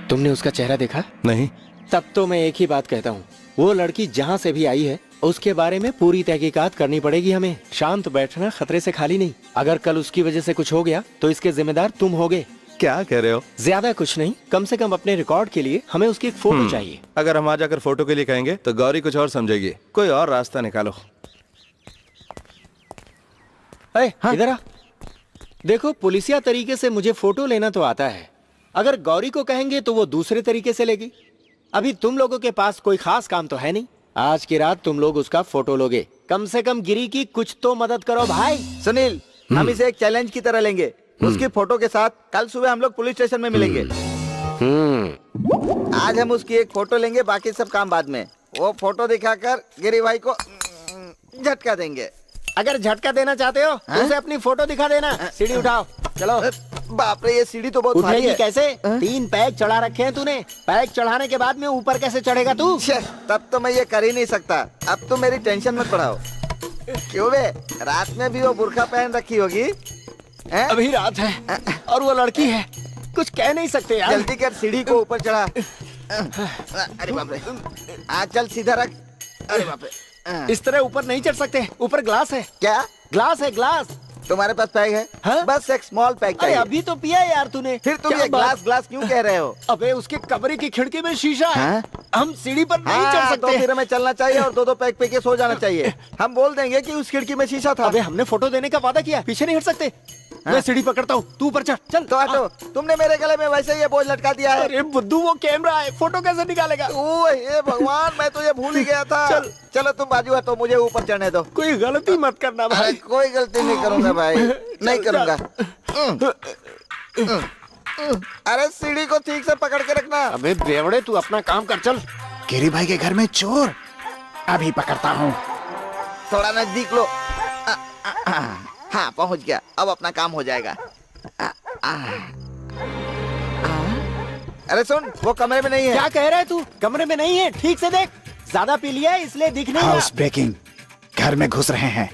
तुमने उसका चेहरा देखा? नहीं। तब तो मैं एक ही बात कहता हूँ, वो लड़की जहाँ से भी आई है उसके बारे में पूरी तहकीकात करनी पड़ेगी हमें। शांत बैठना खतरे से खाली नहीं। अगर कल उसकी वजह से कुछ हो गया तो इसके जिम्मेदार तुम होगे। क्या कह रहे हो? ज्यादा कुछ नहीं, कम से कम अपने रिकॉर्ड के लिए हमें उसकी एक फोटो चाहिए। अगर हम आ जाकर फोटो के लिए कहेंगे तो गौरी कुछ और समझेगी। कोई और रास्ता निकालो। इधर आ। देखो, पुलिसिया तरीके से मुझे फोटो लेना तो आता है। अगर गौरी को कहेंगे तो वो दूसरे तरीके से लेगी। अभी तुम लोगों के पास कोई खास काम तो है नहीं। आज की रात तुम लोग उसका फोटो लोगे। कम से कम गिरी की कुछ तो मदद करो भाई। सुनील, हम इसे एक चैलेंज की तरह लेंगे। उसकी फोटो के साथ कल सुबह हम लोग पुलिस स्टेशन में मिलेंगे। आज हम उसकी एक फोटो लेंगे, बाकी सब काम बाद में। वो फोटो दिखाकर गिरी भाई को झटका देंगे। अगर झटका देना चाहते हो तो उसे अपनी फोटो दिखा देना। सीढ़ी उठाओ, चलो। बाप रे, ये सीढ़ी तो बहुत भारी उठेगी है। कैसे? 3 पैक चढ़ा रखे हैं तूने। पैक चढ़ाने के बाद में ऊपर कैसे चढ़ेगा तू? तब तो मैं ये कर ही नहीं सकता। अब तो मेरी टेंशन मत बढ़ाओ। क्यों बे, रात में भी वो बुर्का पहन रखी होगी? अभी रात है और वो लड़की है, कुछ कह नहीं सकते यार। जल्दी कर, सीढ़ी को ऊपर चढ़ा। अरे बाप रे, चल सीधा रख। अरे बाप रे, इस तरह ऊपर नहीं चढ़ सकते। ऊपर ग्लास है। क्या ग्लास है? ग्लास तुम्हारे पास पैक है? हाँ? बस एक स्मॉल पैक अरे चाहिए। अभी तो पिया यार तूने। फिर तुम ये ग्लास क्यों कह रहे हो? अबे उसके कमरे की खिड़की में शीशा है। हाँ? हम सीढ़ी पर नहीं चढ़ तो सकते। फिर हमें चलना चाहिए और 2-2 पैक पे के सो जाना चाहिए। हम बोल देंगे कि उस खिड़की में शीशा था। अबे हमने फोटो देने का वादा किया, पीछे नहीं हट सकते। मैं सीढ़ी पकड़ता हूँ, तू ऊपर चढ़। चल। तो हटो, तुमने मेरे गले में वैसे ये बोझ लटका दिया है। अरे बुद्धू, वो कैमरा है, फोटो कैसे निकालेगा? ओए भगवान, मैं तो ये भूल ही गया था। चल। चलो तुम बाजू हटो, मुझे ऊपर चढ़ने दो। कोई गलती मत करना अरे भाई। कोई गलती नहीं करूंगा भाई, नहीं करूंगा। अरे सीढ़ी को ठीक से पकड़ के रखना। अबे बेवड़े, तू अपना काम कर। चल। गिरी भाई के घर में चोर, अभी पकड़ता हूँ। थोड़ा नजदीक लो। हाँ, पहुंच गया। अब अपना काम हो जाएगा। अरे सुन, वो कमरे में नहीं है। क्या कह रहा है तू? कमरे में नहीं है, ठीक से देख। ज्यादा पी लिया है इसलिए दिख नहीं रहा। हाउस ब्रेकिंग, घर में घुस रहे हैं।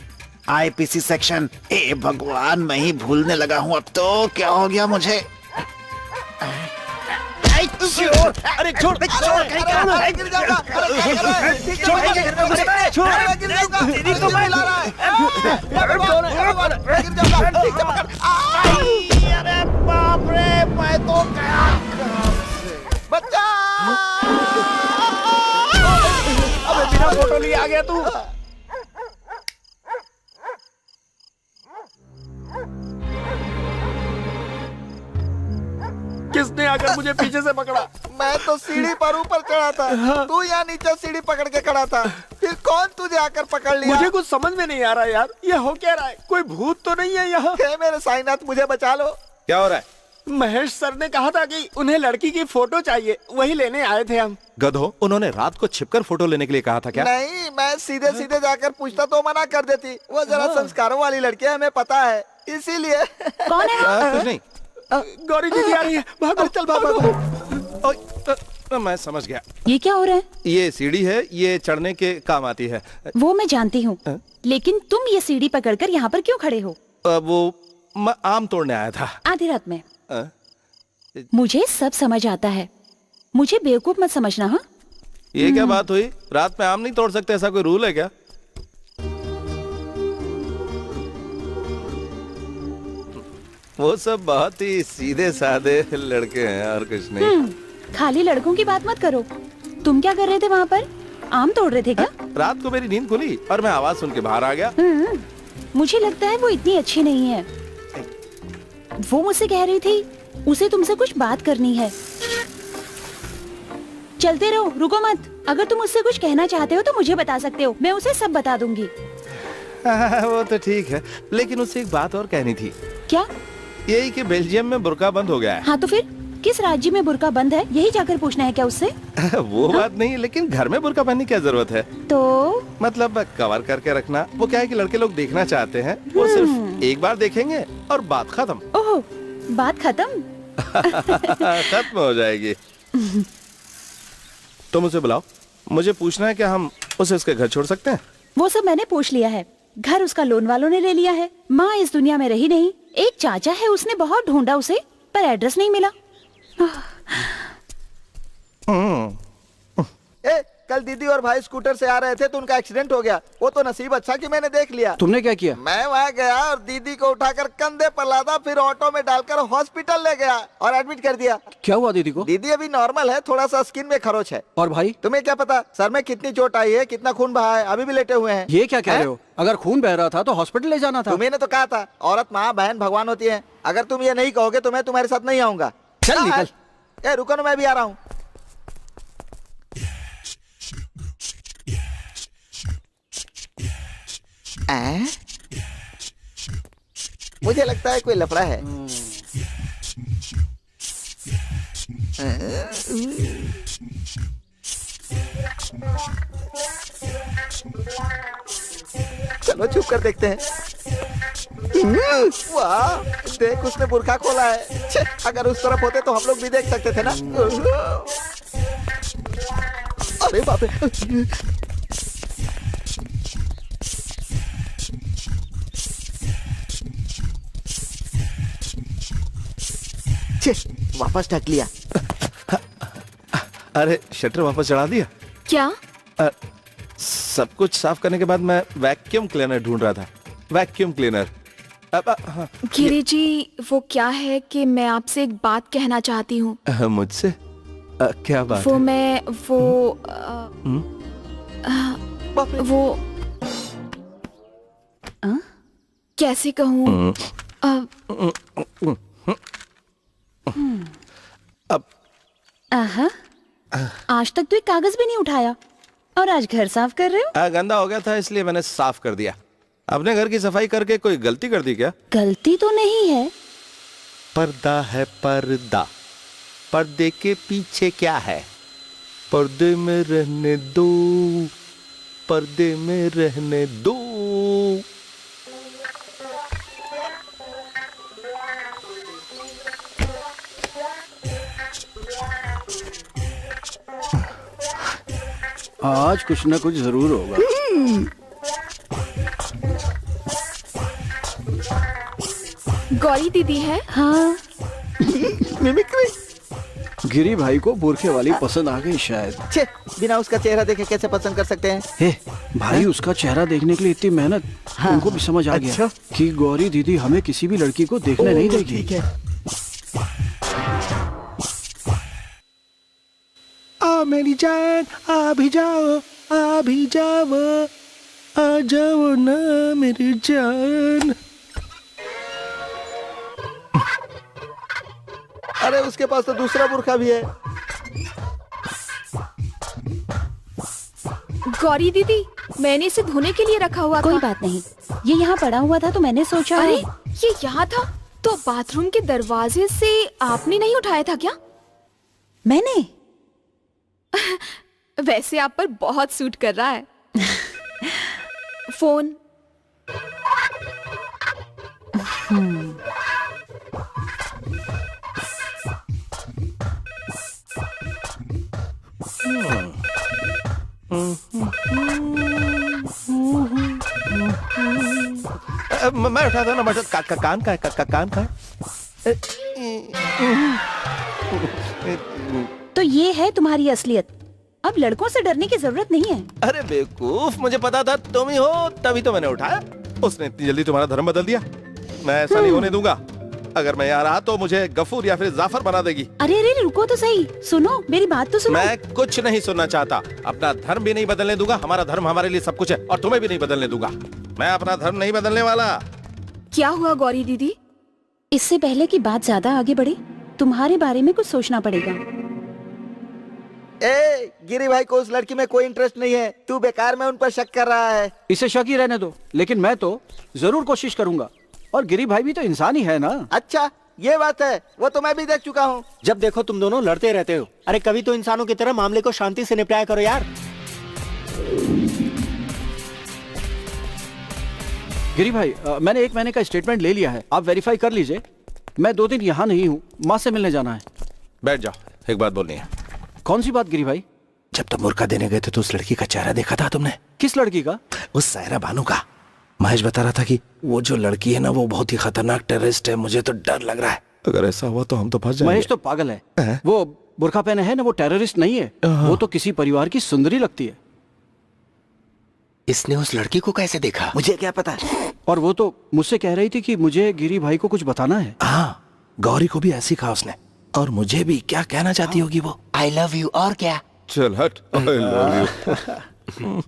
IPC section. ए भगवान, मैं ही भूलने लगा हूँ। अब तो क्या हो गया मुझे? अरे छोड़, गिर जाऊंगा। अरे बाप रे, मैं तो गया। बच्चा, अबे बिना फोटो लिए आ गया तू। किसने आकर मुझे पीछे से पकड़ा? मैं तो सीढ़ी पर ऊपर चढ़ा था, तू यहाँ नीचे सीढ़ी पकड़ के खड़ा था। फिर कौन तुझे आकर पकड़ लिया? मुझे कुछ समझ में नहीं आ रहा यार, ये हो क्या रहा है? कोई भूत तो नहीं है यहाँ? हे मेरे साईनाथ, मुझे बचा लो। क्या हो रहा है? महेश सर ने कहा था कि उन्हें लड़की की फोटो चाहिए, वही लेने आए थे हम। गधो, उन्होंने रात को छिपकर फोटो लेने के लिए कहा था क्या? नहीं, मैं सीधे सीधे जाकर पूछता तो मना कर देती। वो जरा संस्कारों वाली लड़की है, हमें पता है, इसीलिए। कौन है? कुछ नहीं। गौरी दीदी आ रही है, भागो। चल भागो। मैं समझ गया। ये क्या हो रहा है? ये सीढ़ी है, ये चढ़ने के काम आती है। वो मैं जानती हूँ, लेकिन तुम ये सीढ़ी पकड़कर यहाँ पर क्यों खड़े हो? वो मैं आम तोड़ने आया था। आधी रात में? मुझे सब समझ आता है, मुझे बेवकूफ मत समझना। हाँ, ये क्या बात हुई? रात में आम नहीं तोड़ सकते, ऐसा कोई रूल है क्या? वो सब बहुत ही सीधे साधे लड़के हैं और कुछ नहीं। खाली लड़कों की बात मत करो। तुम क्या कर रहे थे वहाँ पर? आम तोड़ रहे थे क्या? रात को मेरी नींद खुली और मैं आवाज सुन के बाहर आ गया। मुझे लगता है वो इतनी अच्छी नहीं है। वो मुझसे कह रही थी उसे तुमसे कुछ बात करनी है। चलते रहो, रुको मत। अगर तुम उससे कुछ कहना चाहते हो तो मुझे बता सकते हो, मैं उसे सब बता दूंगी। वो तो ठीक है, लेकिन उससे एक बात और कहनी थी। क्या? यही कि बेल्जियम में बुर्का बंद हो गया है। हाँ तो फिर किस राज्य में बुर्का बंद है, यही जाकर पूछना है क्या उससे? वो बात नहीं, लेकिन घर में बुर्का पहनने की क्या जरूरत है? तो मतलब कवर करके रखना। वो क्या है कि लड़के लोग देखना चाहते हैं, वो सिर्फ एक बार देखेंगे और बात खत्म। ओह, बात खत्म? खत्म हो जाएगी। तुम उसे बुलाओ, मुझे पूछना है कि हम उसे उसके घर छोड़ सकते हैं। वो सब मैंने पूछ लिया है। घर उसका लोन वालों ने ले लिया है। माँ इस दुनिया में रही नहीं। एक चाचा है, उसने बहुत ढूंढा उसे, पर एड्रेस नहीं मिला। ए, कल दीदी और भाई स्कूटर से आ रहे थे तो उनका एक्सीडेंट हो गया। वो तो नसीब अच्छा कि मैंने देख लिया। तुमने क्या किया? मैं वहाँ गया और दीदी को उठाकर कंधे पर लादा, फिर ऑटो में डालकर हॉस्पिटल ले गया और एडमिट कर दिया। क्या हुआ दीदी को? दीदी अभी नॉर्मल है, थोड़ा सा स्किन में खरोच है। और भाई? तुम्हें क्या पता सर में कितनी चोट आई है, कितना खून बहा है, अभी भी लेटे हुए हैं। ये क्या कह रहे हो? अगर खून बह रहा था तो हॉस्पिटल ले जाना था। तुम्हें तो कहा था औरत माँ बहन भगवान होती है। अगर तुम ये नहीं कहोगे तो मैं तुम्हारे साथ नहीं आऊंगा। चल निकल। ए रुको ना, मैं भी आ रहा हूँ। मुझे लगता है कोई लफड़ा है। चलो छुप कर देखते हैं। वाह, देख उसने बुर्का खोला है। छे, अगर उस तरफ होते तो हम लोग भी देख सकते थे ना। अरे बाप रे। छे, वापस ढक लिया। अरे शटर वापस चढ़ा दिया क्या? सब कुछ साफ करने के बाद मैं वैक्यूम क्लीनर ढूंढ रहा था। Vacuum cleaner. गिरी जी, वो क्या है कि मैं आपसे एक बात कहना चाहती हूँ। मुझसे? क्या बात वो है? मैं वो वो कैसे कहूँ? आहा, आज तक तो एक कागज भी नहीं उठाया और आज घर साफ कर रहे हो? गंदा हो गया था इसलिए मैंने साफ कर दिया। अपने घर की सफाई करके कोई गलती कर दी क्या? गलती तो नहीं है। पर्दा है पर्दा, पर्दे के पीछे क्या है? पर्दे में रहने दो, पर्दे में रहने दो। आज कुछ ना कुछ जरूर होगा। गौरी दीदी है? हाँ। मिमिक्री। गिरी भाई को बुरखे वाली पसंद आ गई शायद। छे, बिना उसका चेहरा देखे कैसे पसंद कर सकते हैं? हे, भाई उसका चेहरा देखने के लिए इतनी मेहनत। हाँ। उनको भी समझ आ गया कि गौरी दीदी हमें किसी भी लड़की को देखने नहीं देगी। ठीक है। आ मेरी जान, आ भी जाओ, आ भी जाओ, आ जाओ ना मेरी जान। अरे उसके पास तो दूसरा बुर्का भी है। गौरी दीदी, मैंने इसे धोने के लिए रखा हुआ कोई था। बात नहीं, ये यहाँ पड़ा हुआ था तो मैंने सोचा। अरे ये यहाँ था तो बाथरूम के दरवाजे से आपने नहीं उठाया था क्या? मैंने? वैसे आप पर बहुत सूट कर रहा है। फोन। मैं उठाता हूँ ना, कान का कान का। तो ये है तुम्हारी असलियत। अब लड़कों से डरने की जरूरत नहीं है। अरे बेवकूफ, मुझे पता था तुम ही हो, तभी तो मैंने उठाया। उसने इतनी जल्दी तुम्हारा धर्म बदल दिया। मैं ऐसा नहीं होने दूंगा। अगर मैं यहाँ रहा तो मुझे गफूर या फिर जाफर बना देगी। अरे अरे रुको तो सही, सुनो मेरी बात तो सुनो। मैं कुछ नहीं सुनना चाहता। अपना धर्म भी नहीं बदलने दूंगा। हमारा धर्म हमारे लिए सब कुछ है और तुम्हें भी नहीं बदलने दूंगा। मैं अपना धर्म नहीं बदलने वाला। क्या हुआ गौरी दीदी? इससे पहले कि बात ज्यादा आगे बढ़े, तुम्हारे बारे में कुछ सोचना पड़ेगा। ए गिरी भाई को उस लड़की में कोई इंटरेस्ट नहीं है। तू बेकार में उन पर शक कर रहा है। इसे शक ही रहने दो, लेकिन मैं तो जरूर कोशिश करूंगा। और गिरी भाई भी तो इंसान ही है ना। अच्छा ये बात है, वो तो मैं भी देख चुका हूँ। जब देखो तुम दोनों लड़ते रहते हो। अरे कभी तो इंसानों की तरह मामले को शांति से निपटाया करो यार। गिरी भाई, मैंने 1 महीने का स्टेटमेंट ले लिया है, आप वेरीफाई कर लीजिए। मैं 2 दिन यहाँ नहीं हूँ, माँ से मिलने जाना है। बैठ जाओ, एक बात बोलनी है। कौन सी बात गिरी भाई? जब तुम मुर्गा देने गए थे तो उस लड़की का चेहरा देखा था तुमने? किस लड़की का? उस सायरा बानू का। महेश बता रहा था कि वो जो लड़की है ना, वो बहुत ही खतरनाक टेररिस्ट है। मुझे तो डर लग रहा है। अगर ऐसा हुआ तो हम तो फंस जाएंगे। महेश तो पागल है। वो बुर्का पहने है ना, वो टेररिस्ट नहीं है। वो तो किसी परिवार की सुंदरी लगती है। इसने उस लड़की को कैसे देखा? मुझे क्या पता। और वो तो मुझसे कह रही थी कि मुझे गिरी भाई को कुछ बताना है। हाँ, गौरी को भी ऐसी कहा उसने। और मुझे भी। क्या कहना चाहती होगी वो? आई लव यू और क्या? चल हट। I love you.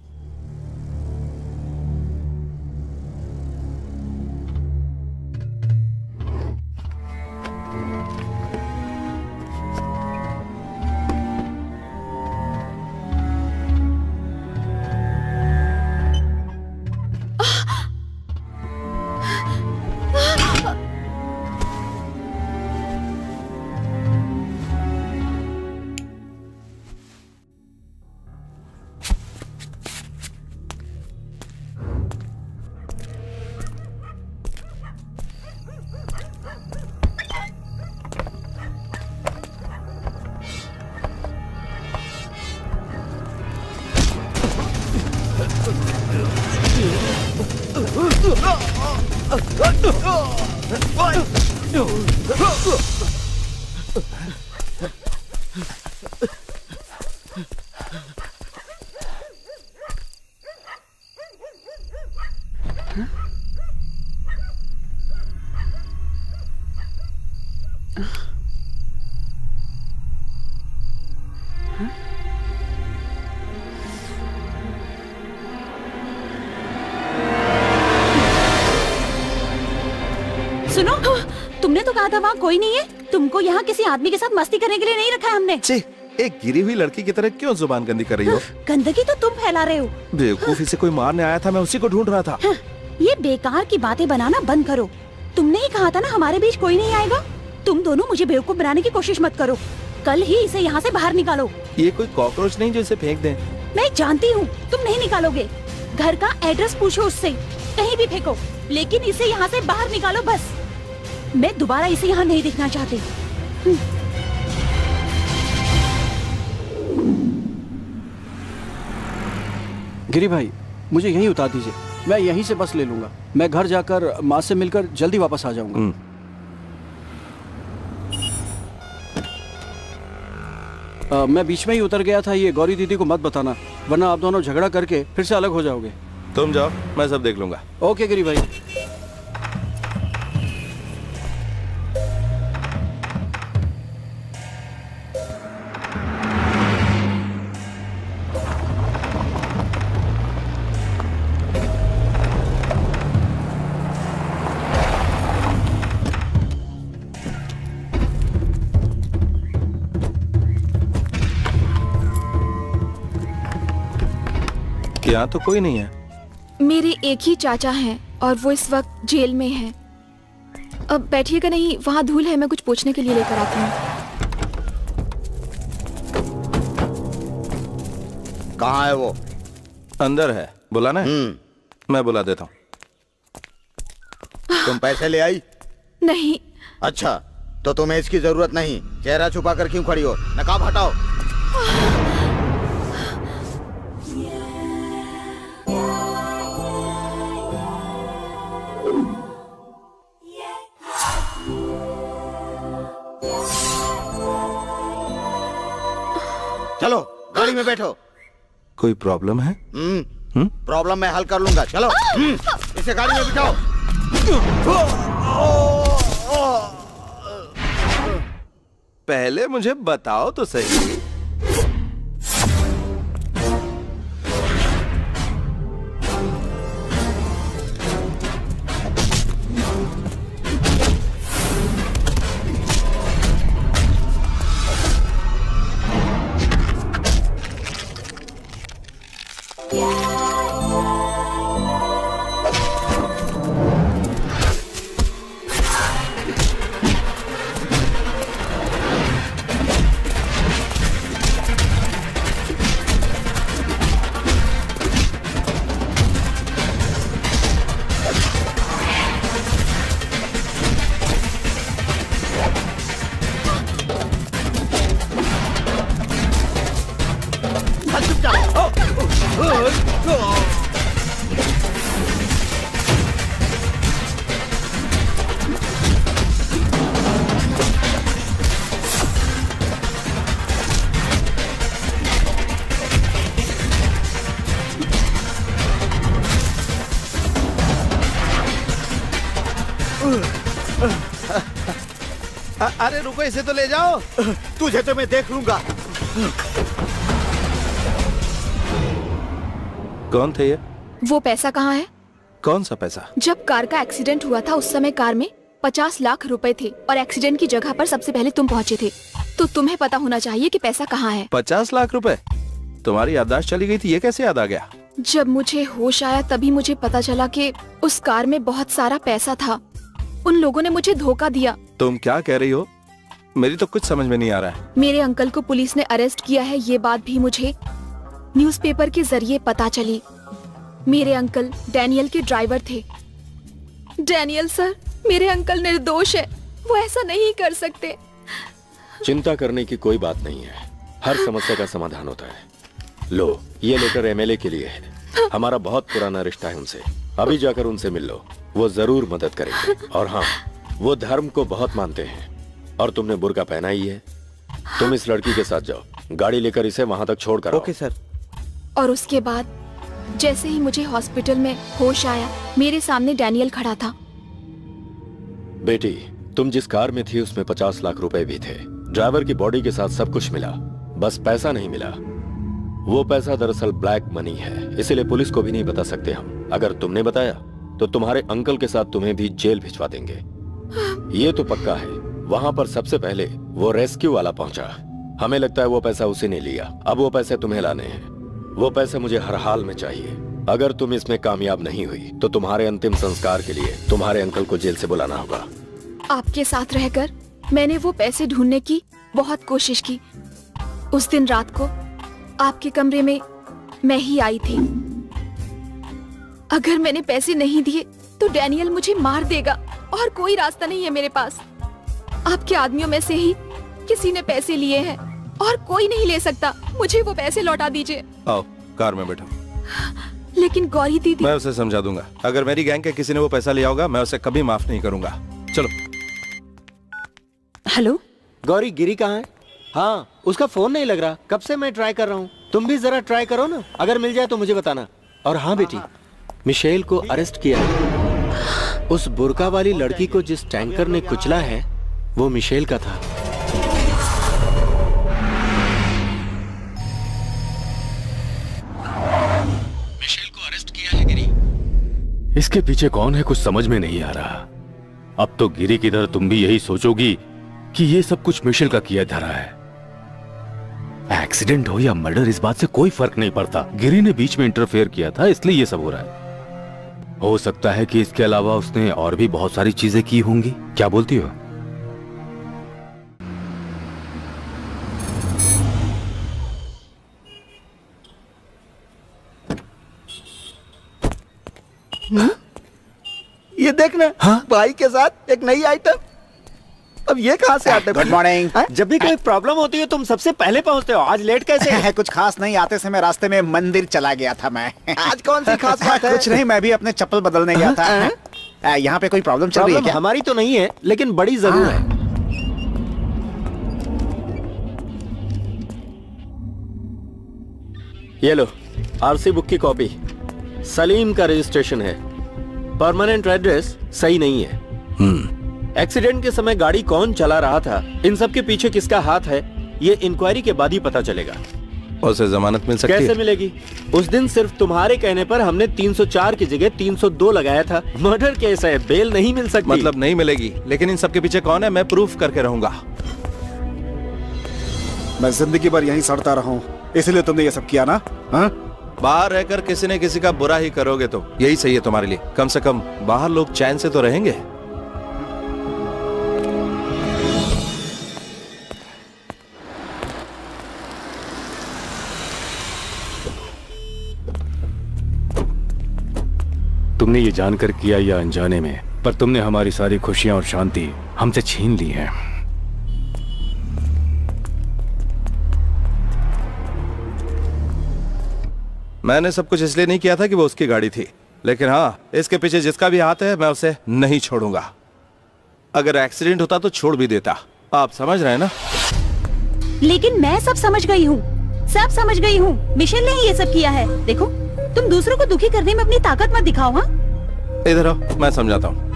सुनो, तुमने तो कहा था वहाँ कोई नहीं है। तुमको यहाँ किसी आदमी के साथ मस्ती करने के लिए नहीं रखा है हमने। एक गिरी हुई लड़की की तरह क्यों जुबान गंदी कर रही हो? गंदगी तो तुम फैला रहे हो। बेवकूफ, इसे कोई मारने आया था, मैं उसी को ढूंढ रहा था। ये बेकार की बातें बनाना बंद करो। तुमने ही कहा था ना हमारे बीच कोई नहीं आएगा। तुम दोनों मुझे बेवकूफ बनाने की कोशिश मत करो। कल ही इसे यहाँ से बाहर निकालो। ये कोई कॉकरोच नहीं जो इसे फेंक दे। मैं जानती हूँ तुम नहीं निकालोगे। घर का एड्रेस पूछो उससे, कहीं भी फेंको, लेकिन इसे यहाँ से बाहर निकालो बस। मैं दोबारा इसे यहाँ नहीं देखना चाहती। गिरी भाई, मुझे यहीं उतार दीजिए, मैं यहीं से बस ले लूंगा। मैं घर जाकर माँ से मिलकर जल्दी वापस आ जाऊंगा। मैं बीच में ही उतर गया था, ये गौरी दीदी को मत बताना, वरना आप दोनों झगड़ा करके फिर से अलग हो जाओगे। तुम जाओ, मैं सब देख लूंगा। ओके गिरी भाई। यहाँ तो कोई नहीं है। मेरे एक ही चाचा हैं और वो इस वक्त जेल में हैं। अब बैठिएगा नहीं, वहाँ धूल है, मैं कुछ पूछने के लिए लेकर आती हूँ। कहाँ है वो? अंदर है, बुलाना है? मैं बुला देता हूँ। तुम पैसे ले आई? नहीं। अच्छा, तो तुम्हें इसकी जरूरत नहीं। चेहरा छुपा कर क्यों खड़ी हो? नकाब हटाओ। चलो गाड़ी में बैठो। कोई प्रॉब्लम है? प्रॉब्लम मैं हल कर लूंगा। चलो इसे गाड़ी में बिठाओ। पहले मुझे बताओ तो सही। अरे रुको, इसे तो ले जाओ। तुझे तो मैं देख लूंगा। कौन थे ये? वो पैसा कहाँ है? कौन सा पैसा? जब कार का एक्सीडेंट हुआ था उस समय कार में 50 लाख रुपए थे और एक्सीडेंट की जगह पर सबसे पहले तुम पहुँचे थे, तो तुम्हें पता होना चाहिए कि पैसा कहाँ है। 50 लाख रुपए? तुम्हारी याददाश्त चली गई थी, ये कैसे याद आ गया? जब मुझे होश आया तभी मुझे पता चला कि उस कार में बहुत सारा पैसा था। उन लोगों ने मुझे धोखा दिया। तुम क्या कह रही हो? मेरी तो कुछ समझ में नहीं आ रहा है। मेरे अंकल को पुलिस ने अरेस्ट किया है, ये बात भी मुझे न्यूज़पेपर के जरिए पता चली। मेरे अंकल डैनियल के ड्राइवर थे। डैनियल सर, मेरे अंकल निर्दोष है, वो ऐसा नहीं कर सकते। चिंता करने की कोई बात नहीं है, हर समस्या का समाधान होता है। लो, ये लेटर एमएलए के लिए है। हमारा बहुत पुराना रिश्ता है उनसे, अभी जाकर उनसे मिल लो, वो जरूर मदद करेंगे। और हाँ, वो धर्म को बहुत मानते हैं और तुमने बुर्का पहना ही है। तुम इस लड़की के साथ जाओ, गाड़ी लेकर इसे वहां तक छोड़ कर। Okay sir. और उसके बाद जैसे ही मुझे हॉस्पिटल में होश आया, मेरे सामने डैनियल खड़ा था। बेटी, तुम जिस कार में थी उसमें 50 लाख रुपए भी थे। ड्राइवर की बॉडी के साथ सब कुछ मिला, बस पैसा नहीं मिला। वो पैसा दरअसल ब्लैक मनी है, इसीलिए पुलिस को भी नहीं बता सकते हम। अगर तुमने बताया तो तुम्हारे अंकल के साथ तुम्हें भी जेल भिजवा देंगे। ये तो पक्का है। वहां पर सबसे पहले वो रेस्क्यू वाला पहुंचा। हमें लगता है वो पैसा उसी ने लिया। अब वो पैसे तुम्हें लाने हैं। वो पैसे मुझे हर हाल में चाहिए। अगर तुम इसमें कामयाब नहीं हुई तो तुम्हारे अंतिम संस्कार के लिए तुम्हारे अंकल को जेल से बुलाना होगा। आपके साथ रहकर मैंने वो पैसे ढूंढने की बहुत कोशिश की। उस दिन रात को आपके कमरे में मैं ही आई थी। अगर मैंने पैसे नहीं दिए तो डैनियल मुझे मार देगा और कोई रास्ता नहीं है मेरे पास। आपके आदमियों में से ही किसी ने पैसे लिए हैं और कोई नहीं ले सकता। मुझे वो पैसे लौटा दीजिए। आओ, कार में बैठो। लेकिन गौरी दीदी। मैं उसे समझा दूंगा। अगर मेरी गैंग के किसी ने वो पैसा लिया होगा, मैं उसे कभी माफ नहीं करूंगा। चलो। हेलो, गौरी, गिरी कहाँ है? हाँ, उसका फोन नहीं लग रहा। कब से मैं ट्राई कर रहा हूँ। तुम भी जरा ट्राई करो ना, अगर मिल जाए तो मुझे बताना। और हाँ बेटी, मिशेल को अरेस्ट किया है। उस बुर्का वाली लड़की को जिस टैंकर ने कुचला है वो मिशेल का था। मिशेल को अरेस्ट किया है गिरी। इसके पीछे कौन है कुछ समझ में नहीं आ रहा। अब तो गिरी की तरह तुम भी यही सोचोगी कि ये सब कुछ मिशेल का किया धरा है। एक्सीडेंट हो या मर्डर, इस बात से कोई फर्क नहीं पड़ता। गिरी ने बीच में इंटरफेयर किया था, इसलिए ये सब हो रहा है। हो सकता है कि इसके अलावा उसने और भी बहुत सारी चीजें की होंगी। क्या बोलती हो? ये देखना, भाई के साथ एक नई आइटम। अब ये कहाँ से आता है? Good morning. जब भी कोई प्रॉब्लम होती है तुम सबसे पहले पहुंचते हो। आज लेट कैसे? है कुछ खास नहीं, आते समय रास्ते में मंदिर चला गया था मैं। आज कौन सी खास बात है? कुछ नहीं, मैं भी अपने चप्पल बदलने गया था। यहाँ पे कोई प्रॉब्लम चल रही है प्रॉब्लम क्या? हमारी तो नहीं है, लेकिन बड़ी जरूर है। ये लो, आरसी बुक की कॉपी। सलीम का रजिस्ट्रेशन है, परमानेंट एड्रेस सही नहीं है। एक्सीडेंट के समय गाड़ी कौन चला रहा था, इन सब के पीछे किसका हाथ है, ये इंक्वायरी के बाद ही पता चलेगा। उसे जमानत मिल सकती कैसे है? मिलेगी? उस दिन सिर्फ तुम्हारे कहने पर हमने 304 की जगह 302 लगाया था। मर्डर केस है, बेल नहीं मिल सकती। मतलब नहीं मिलेगी, लेकिन इन सबके पीछे कौन है मैं प्रूफ करके रहूंगा। मैं जिंदगी भर यहीं सड़ता रहा हूँ, इसलिए तुमने ये सब किया ना? हाँ? बाहर रहकर किसी न किसी का बुरा ही करोगे तो यही सही है तुम्हारे लिए। कम से कम बाहर लोग चैन से तो रहेंगे। तुमने ये जानकर किया या अनजाने में, पर तुमने हमारी सारी खुशियां और शांति हमसे छीन ली है। मैंने सब कुछ इसलिए नहीं किया था कि वो उसकी गाड़ी थी, लेकिन हाँ, इसके पीछे जिसका भी हाथ है मैं उसे नहीं छोड़ूंगा। अगर एक्सीडेंट होता तो छोड़ भी देता। आप समझ रहे हैं ना? लेकिन मैं सब समझ गई हूँ, सब समझ गई हूँ। मिशेल ने ही ये सब किया है। देखो, तुम दूसरों को दुखी करने में अपनी ताकत मत दिखाओ। हाँ, इधर आओ, मैं समझाता हूँ।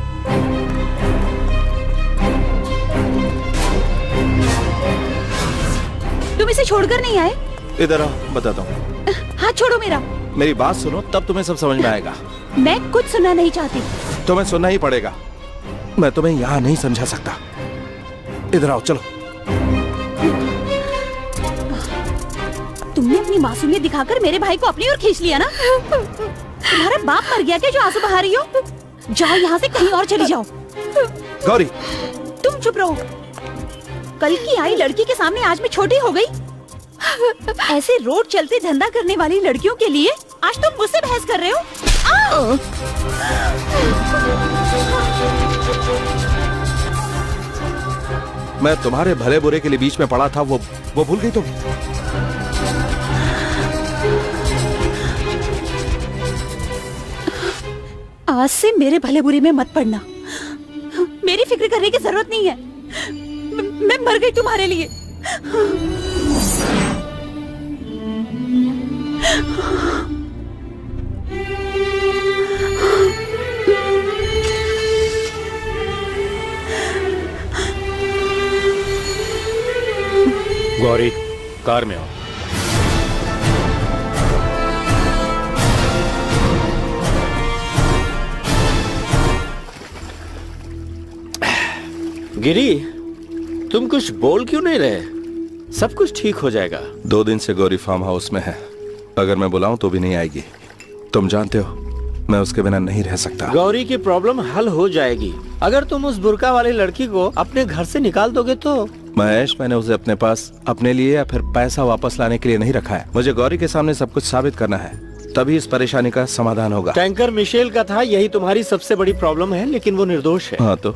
तुम इसे छोड़कर नहीं आए? इधर आओ, बताता हूँ। हाथ छोड़ो मेरा। मेरी बात सुनो, तब तुम्हें सब समझ में आएगा। मैं कुछ सुनना नहीं चाहती। तुम्हें सुनना ही पड़ेगा। मैं तुम्हें यहाँ नहीं समझा सकता। इधर आओ, चलो। तुमने अपनी मासूमियत दिखाकर मेरे भाई को अपनी ओर खींच लिया ना? तुम्हारा बाप मर गया क्या जो आंसू बहा रही हो? जाओ यहाँ से, कहीं और चली जाओ। गौरी, तुम चुप रहो। कल की आई लड़की के सामने आज मैं छोटी हो गई। ऐसे रोड चलते धंधा करने वाली लड़कियों के लिए आज तुम मुझसे बहस कर रहे हो? मैं तुम्हारे भले बुरे के लिए बीच में पड़ा था, वो भूल गई तुम? आज से मेरे भले बुरे में मत पड़ना। मेरी फिक्र करने की जरूरत नहीं है। मैं मर गई तुम्हारे लिए। गौरी, कार में आओ। गिरी, तुम कुछ बोल क्यों नहीं रहे? सब कुछ ठीक हो जाएगा। 2 दिन से गौरी फार्म हाउस में है। अगर मैं बुलाऊं तो भी नहीं आएगी। तुम जानते हो, मैं उसके बिना नहीं रह सकता। गौरी की प्रॉब्लम हल हो जाएगी अगर तुम उस बुर्का वाली लड़की को अपने घर से निकाल दोगे तो। महेश, मैंने उसे अपने पास अपने लिए या फिर पैसा वापस लाने के लिए नहीं रखा है। मुझे गौरी के सामने सब कुछ साबित करना है, तभी इस परेशानी का समाधान होगा। टैंकर मिशेल का था, यही तुम्हारी सबसे बड़ी प्रॉब्लम है, लेकिन वो निर्दोष है। हाँ, तो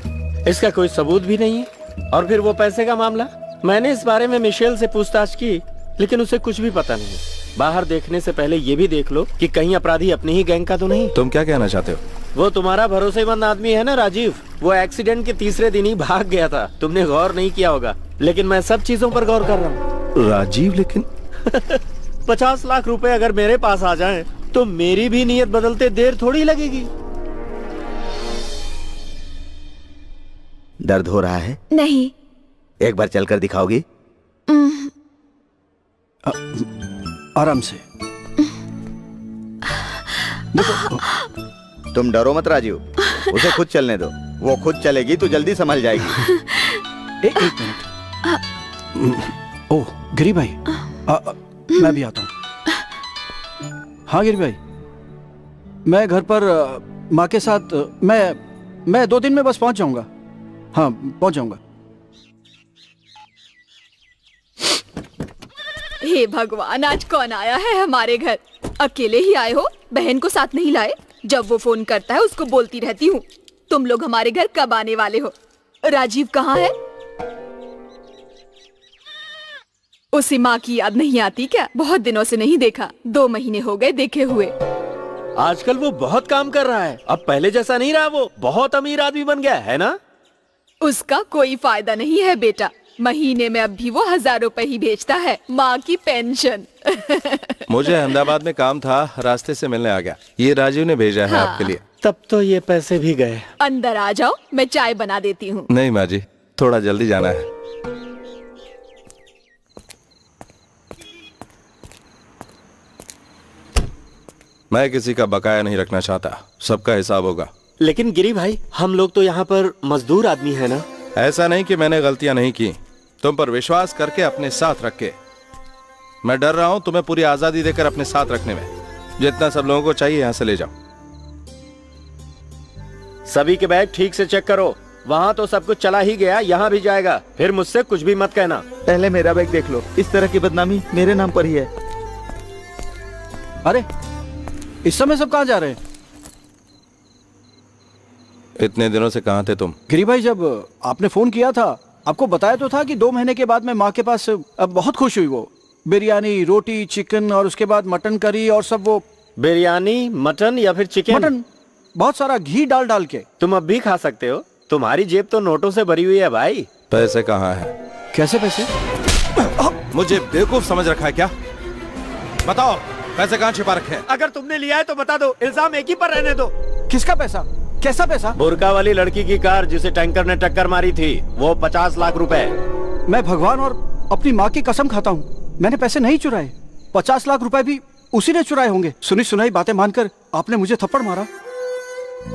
इसका कोई सबूत भी नहीं है। और फिर वो पैसे का मामला, मैंने इस बारे में मिशेल से पूछताछ की, लेकिन उसे कुछ भी पता नहीं। बाहर देखने से पहले ये भी देख लो कि कहीं अपराधी अपनी ही गैंग का तो नहीं। तुम क्या कहना चाहते हो? वो तुम्हारा भरोसेमंद आदमी है ना, राजीव। वो एक्सीडेंट के तीसरे दिन ही भाग गया था। तुमने गौर नहीं किया होगा, लेकिन मैं सब चीजों पर गौर कर रहा हूँ। राजीव, लेकिन 50 लाख रुपए अगर मेरे पास आ जाएं, तो मेरी भी नीयत बदलते देर थोड़ी लगेगी। दर्द हो रहा है? नहीं। एक बार चलकर दिखाओगी? आराम से। तुम डरो मत राजीव, उसे खुद चलने दो। वो खुद चलेगी तो जल्दी संभल जाएगी। एक मिनट। ओह, गिरी भाई, मैं भी आता हूँ। हाँ गिरी भाई, मैं घर पर माँ के साथ मैं 2 दिन में बस पहुंच जाऊंगा। हाँ, पहुंच जाऊंगा। हे भगवान, आज कौन आया है हमारे घर? अकेले ही आए हो? बहन को साथ नहीं लाए? जब वो फोन करता है उसको बोलती रहती हूँ, तुम लोग हमारे घर कब आने वाले हो? राजीव कहाँ है? उसे माँ की याद नहीं आती क्या? बहुत दिनों से नहीं देखा, 2 महीने हो गए देखे हुए। आजकल वो बहुत काम कर रहा है, अब पहले जैसा नहीं रहा। वो बहुत अमीर आदमी बन गया है ना? उसका कोई फायदा नहीं है बेटा। महीने में अब भी वो 1000 रुपए ही भेजता है, माँ की पेंशन। मुझे अहमदाबाद में काम था, रास्ते से मिलने आ गया। ये राजीव ने भेजा है आपके लिए। तब तो ये पैसे भी गए। अंदर आ जाओ, मैं चाय बना देती हूँ। नहीं माँ जी, थोड़ा जल्दी जाना है। मैं किसी का बकाया नहीं रखना चाहता, सबका हिसाब होगा। लेकिन गिरी भाई, हम लोग तो यहाँ पर मजदूर आदमी है ना। ऐसा नहीं कि मैंने गलतियां नहीं की, तुम पर विश्वास करके अपने साथ रखे। मैं डर रहा हूं तुम्हें पूरी आजादी देकर अपने साथ रखने में। जितना सब लोगों को चाहिए यहां से ले जाओ। सभी के बैग ठीक से चेक करो। वहाँ तो सब कुछ चला ही गया, यहाँ भी जाएगा। फिर मुझसे कुछ भी मत कहना। पहले मेरा बैग देख लो, इस तरह की बदनामी मेरे नाम पर ही है। अरे इस समय सब कहाँ जा रहे हैं? इतने दिनों से कहां थे तुम? गिरी भाई, जब आपने फोन किया था आपको बताया तो था कि 2 महीने के बाद मैं माँ के पास। अब बहुत खुश हुई वो। बिरयानी, रोटी, चिकन और उसके बाद मटन करी और सब वो। बिरयानी, मटन या फिर चिकन? मटन, बहुत सारा घी डाल डाल के। तुम अब भी खा सकते हो, तुम्हारी जेब तो नोटों से भरी हुई है भाई। पैसे कहाँ हैं? कैसे पैसे? मुझे बेवकूफ समझ रखा है क्या? बताओ पैसे कहाँ छिपा रखे हैं? अगर तुमने लिया है तो बता दो, इल्जाम एक ही पर रहने दो। किसका पैसा? कैसा पैसा? बुर्का वाली लड़की की कार जिसे टैंकर ने टक्कर मारी थी, वो 50 लाख रुपए। मैं भगवान और अपनी माँ की कसम खाता हूँ, मैंने पैसे नहीं चुराए। 50 लाख रुपए भी उसी ने चुराए होंगे। सुनी सुनाई बातें मानकर आपने मुझे थप्पड़ मारा।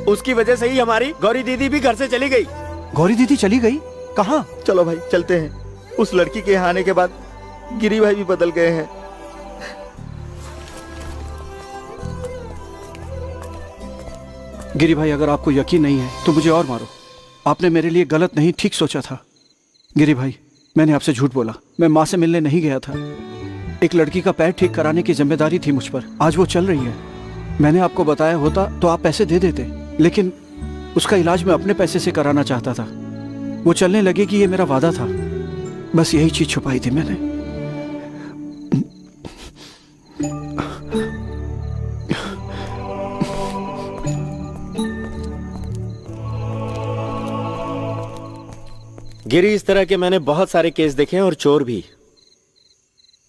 उसकी वजह से ही हमारी गौरी दीदी भी घर से चली गई। गौरी दीदी चली गई? कहाँ? चलो भाई चलते हैं। उस लड़की के यहाँ आने के बाद गिरी भाई भी बदल गए हैं। गिरी भाई, अगर आपको यकीन नहीं है तो मुझे और मारो। आपने मेरे लिए गलत नहीं ठीक सोचा था। गिरी भाई, मैंने आपसे झूठ बोला। मैं माँ से मिलने नहीं गया था। एक लड़की का पैर ठीक कराने की जिम्मेदारी थी मुझ पर। आज वो चल रही है। मैंने आपको बताया होता तो आप पैसे दे देते, लेकिन उसका इलाज मैं अपने पैसे से कराना चाहता था। वो चलने लगे कि ये मेरा वादा था। बस यही चीज छुपाई थी मैंने। गिरी, इस तरह के मैंने बहुत सारे केस देखे हैं और चोर भी।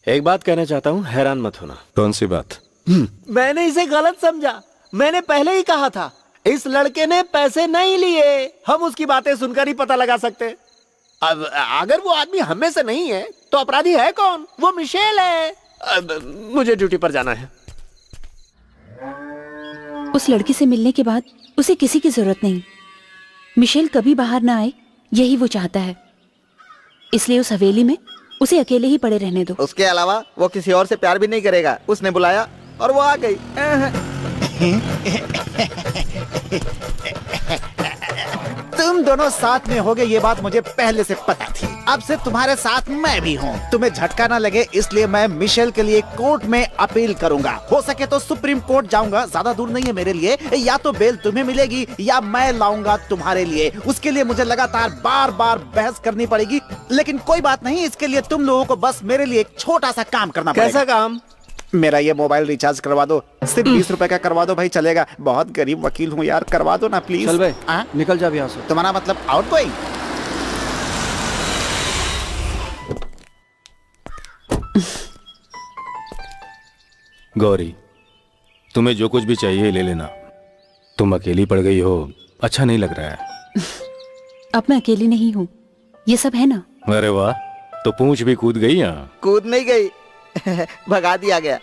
एक बात कहना चाहता हूँ, हैरान मत होना। कौन सी बात? मैंने इसे गलत समझा। मैंने पहले ही कहा था इस लड़के ने पैसे नहीं लिए। हम उसकी बातें सुनकर ही पता लगा सकते। अब अगर वो आदमी हमें से नहीं है तो अपराधी है कौन? वो मिशेल है। अब मुझे ड्यूटी पर जाना है। उस लड़की से मिलने के बाद उसे किसी की जरूरत नहीं। मिशेल कभी बाहर ना आए, यही वो चाहता है। इसलिए उस हवेली में उसे अकेले ही पड़े रहने दो। उसके अलावा वो किसी और से प्यार भी नहीं करेगा। उसने बुलाया और वो आ गई। तुम दोनों साथ में होगे ये बात मुझे पहले से पता थी। अब से तुम्हारे साथ मैं भी हूँ। तुम्हें झटका ना लगे इसलिए मैं मिशेल के लिए कोर्ट में अपील करूंगा। हो सके तो सुप्रीम कोर्ट जाऊंगा, ज्यादा दूर नहीं है मेरे लिए। या तो बेल तुम्हें मिलेगी या मैं लाऊंगा तुम्हारे लिए। उसके लिए मुझे लगातार बार बार बहस करनी पड़ेगी, लेकिन कोई बात नहीं। इसके लिए तुम लोगों को बस मेरे लिए एक छोटा सा काम करना पड़ेगा। कैसा काम? मेरा ये मोबाइल रिचार्ज करवा दो। सिर्फ 20 रुपए का करवा दो भाई, चलेगा। बहुत गरीब वकील हूँ यार, करवा दो ना प्लीज। चल भाई, निकल जा यहाँ से। तुम्हारा मतलब आउट गोइंग? गौरी, तुम्हें जो कुछ भी चाहिए ले लेना। तुम अकेली पड़ गई हो, अच्छा नहीं लग रहा है। अब मैं अकेली नहीं हूँ, ये सब है ना। अरे वाह, तो पूंछ भी कूद गई यहाँ। कूद नहीं गई, भगा दिया गया।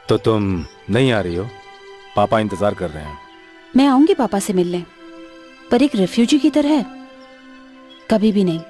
तो तुम नहीं आ रही हो? पापा इंतजार कर रहे हैं। मैं आऊंगी पापा से मिलने, पर एक रेफ्यूजी की तरह कभी भी नहीं।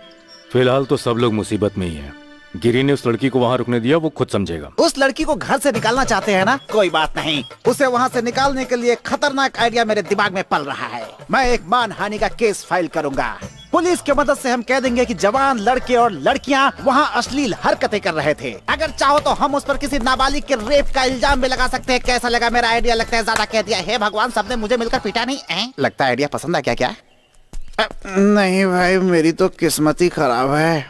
फिलहाल तो सब लोग मुसीबत में ही हैं। गिरी ने उस लड़की को वहाँ रुकने दिया, वो खुद समझेगा। उस लड़की को घर से निकालना चाहते हैं ना? कोई बात नहीं, उसे वहाँ से निकालने के लिए खतरनाक आइडिया मेरे दिमाग में पल रहा है। मैं एक मानहानि का केस फाइल करूंगा। पुलिस की मदद से हम कह देंगे कि जवान लड़के और लड़कियां वहाँ अश्लील हरकतें कर रहे थे। अगर चाहो तो हम उस पर किसी नाबालिग के रेप का इल्जाम भी लगा सकते हैं। कैसा लगा मेरा आइडिया? लगता है ज्यादा कह दिया। हे भगवान, सबने मुझे मिलकर पीटा नहीं है। लगता है आइडिया पसंद है क्या? क्या? नहीं भाई, मेरी तो किस्मत ही खराब है।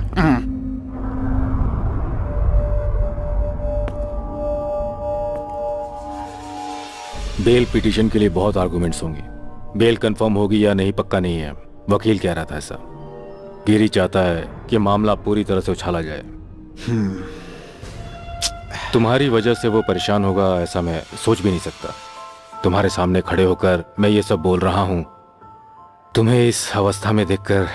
बेल पिटीशन के लिए बहुत आर्गुमेंट्स होंगे। बेल कंफर्म होगी या नहीं पक्का नहीं है। वकील कह रहा था ऐसा। गिरी चाहता है कि मामला पूरी तरह से उछाला जाए। तुम्हारी वजह से वो परेशान होगा ऐसा मैं सोच भी नहीं सकता। तुम्हारे सामने खड़े होकर मैं ये सब बोल रहा हूं, तुम्हें इस अवस्था में देखकर